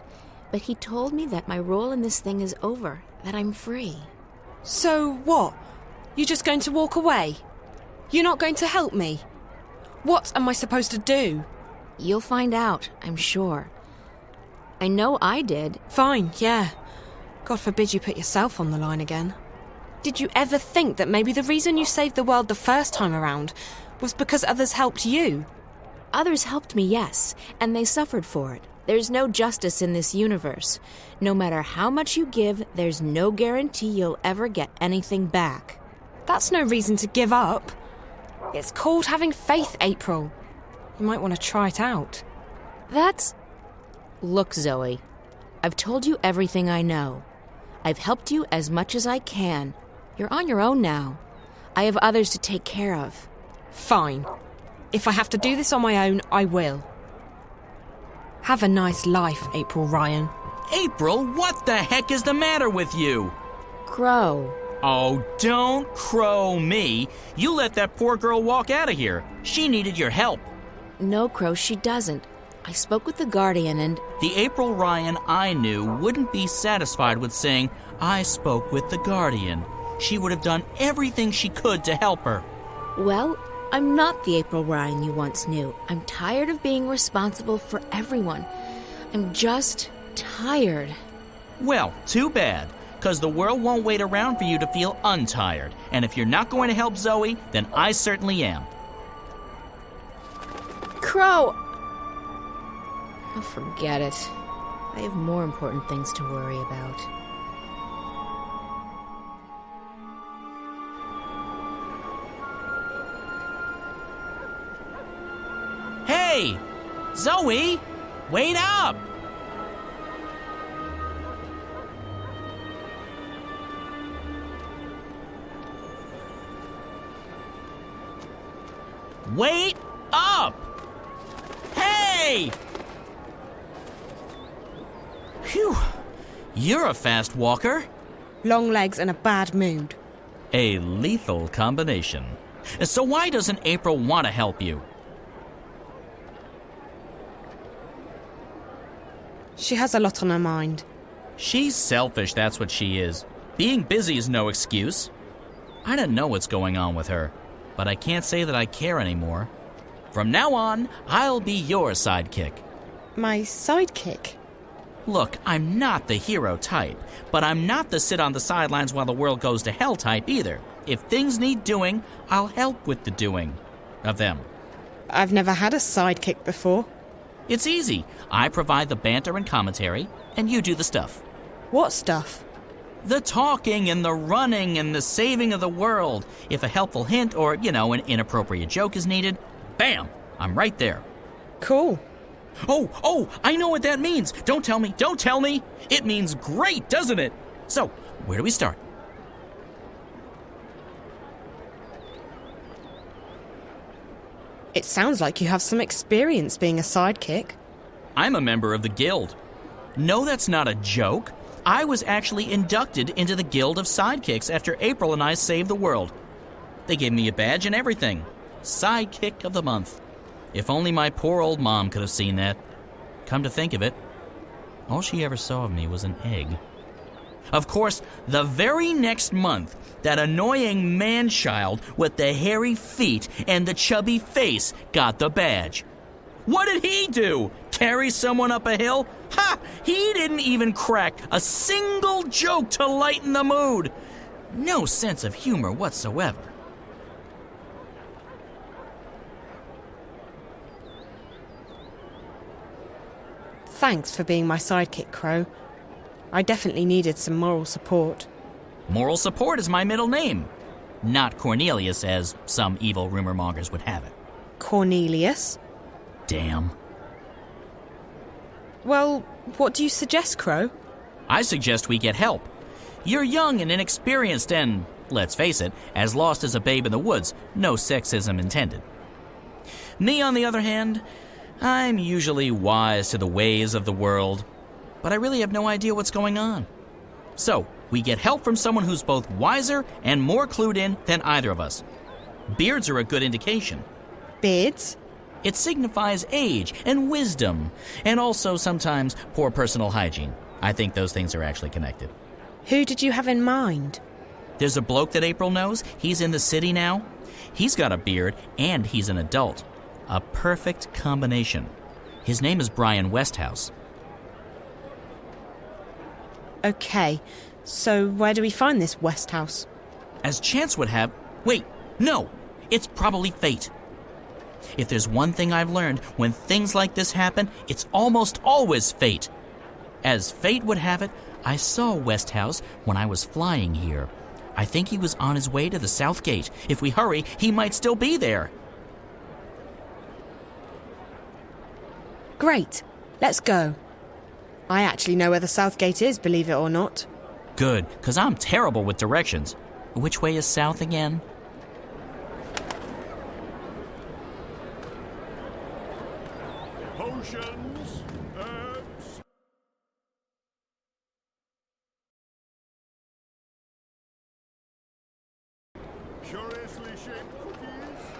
but he told me that my role in this thing is over, that I'm free. So what? You're just going to walk away? You're not going to help me? What am I supposed to do? You'll find out, I'm sure. I know I did. Fine, yeah. God forbid you put yourself on the line again. Did you ever think that maybe the reason you saved the world the first time around was because others helped you? Others helped me, yes, and they suffered for it. There's no justice in this universe. No matter how much you give, there's no guarantee you'll ever get anything back. That's no reason to give up. It's called having faith, April. You might want to try it out. Look, Zoe, I've told you everything I know. I've helped you as much as I can. You're on your own now. I have others to take care of. Fine. If I have to do this on my own, I will. Have a nice life, April Ryan. April, what the heck is the matter with you? Crow. Oh, don't crow me. You let that poor girl walk out of here. She needed your help. No, Crow, she doesn't. I spoke with the Guardian and... The April Ryan I knew wouldn't be satisfied with saying, I spoke with the Guardian. She would have done everything she could to help her. Well, I'm not the April Ryan you once knew. I'm tired of being responsible for everyone. I'm just tired. Well, too bad, because the world won't wait around for you to feel untired. And if you're not going to help Zoe, then I certainly am. Crow! Oh, forget it. I have more important things to worry about. Hey! Zoe! Wait up! Wait up! Hey! Phew. You're a fast walker. Long legs and a bad mood. A lethal combination. So why doesn't April want to help you? She has a lot on her mind. She's selfish, that's what she is. Being busy is no excuse. I don't know what's going on with her, but I can't say that I care anymore. From now on, I'll be your sidekick. My sidekick? Look, I'm not the hero type, but I'm not the sit on the sidelines while the world goes to hell type either. If things need doing, I'll help with the doing of them. I've never had a sidekick before. It's easy. I provide the banter and commentary, and you do the stuff. What stuff? The talking and the running and the saving of the world. If a helpful hint or, an inappropriate joke is needed, bam, I'm right there. Cool. Oh, I know what that means. Don't tell me. It means great, doesn't it? So, where do we start? It sounds like you have some experience being a sidekick. I'm a member of the guild. No, that's not a joke. I was actually inducted into the Guild of Sidekicks after April and I saved the world. They gave me a badge and everything. Sidekick of the month. If only my poor old mom could have seen that. Come to think of it, all she ever saw of me was an egg. Of course, the very next month, that annoying man-child with the hairy feet and the chubby face got the badge. What did he do? Carry someone up a hill? Ha! He didn't even crack a single joke to lighten the mood. No sense of humor whatsoever. Thanks for being my sidekick, Crow. I definitely needed some moral support. Moral support is my middle name. Not Cornelius, as some evil rumor mongers would have it. Cornelius? Damn. Well, what do you suggest, Crow? I suggest we get help. You're young and inexperienced and, let's face it, as lost as a babe in the woods. No sexism intended. Me, on the other hand, I'm usually wise to the ways of the world, but I really have no idea what's going on. So, we get help from someone who's both wiser and more clued in than either of us. Beards are a good indication. Beards? It signifies age and wisdom, and also sometimes poor personal hygiene. I think those things are actually connected. Who did you have in mind? There's a bloke that April knows. He's in the city now. He's got a beard, and he's an adult. A perfect combination. His name is Brian Westhouse. Okay, so where do we find this Westhouse? As chance would have... Wait, no! It's probably fate. If there's one thing I've learned, when things like this happen, it's almost always fate. As fate would have it, I saw Westhouse when I was flying here. I think he was on his way to the South Gate. If we hurry, he might still be there. Great, let's go. I actually know where the South Gate is, believe it or not. Good, because I'm terrible with directions. Which way is south again? Potions, herbs. Curiously shaped cookies.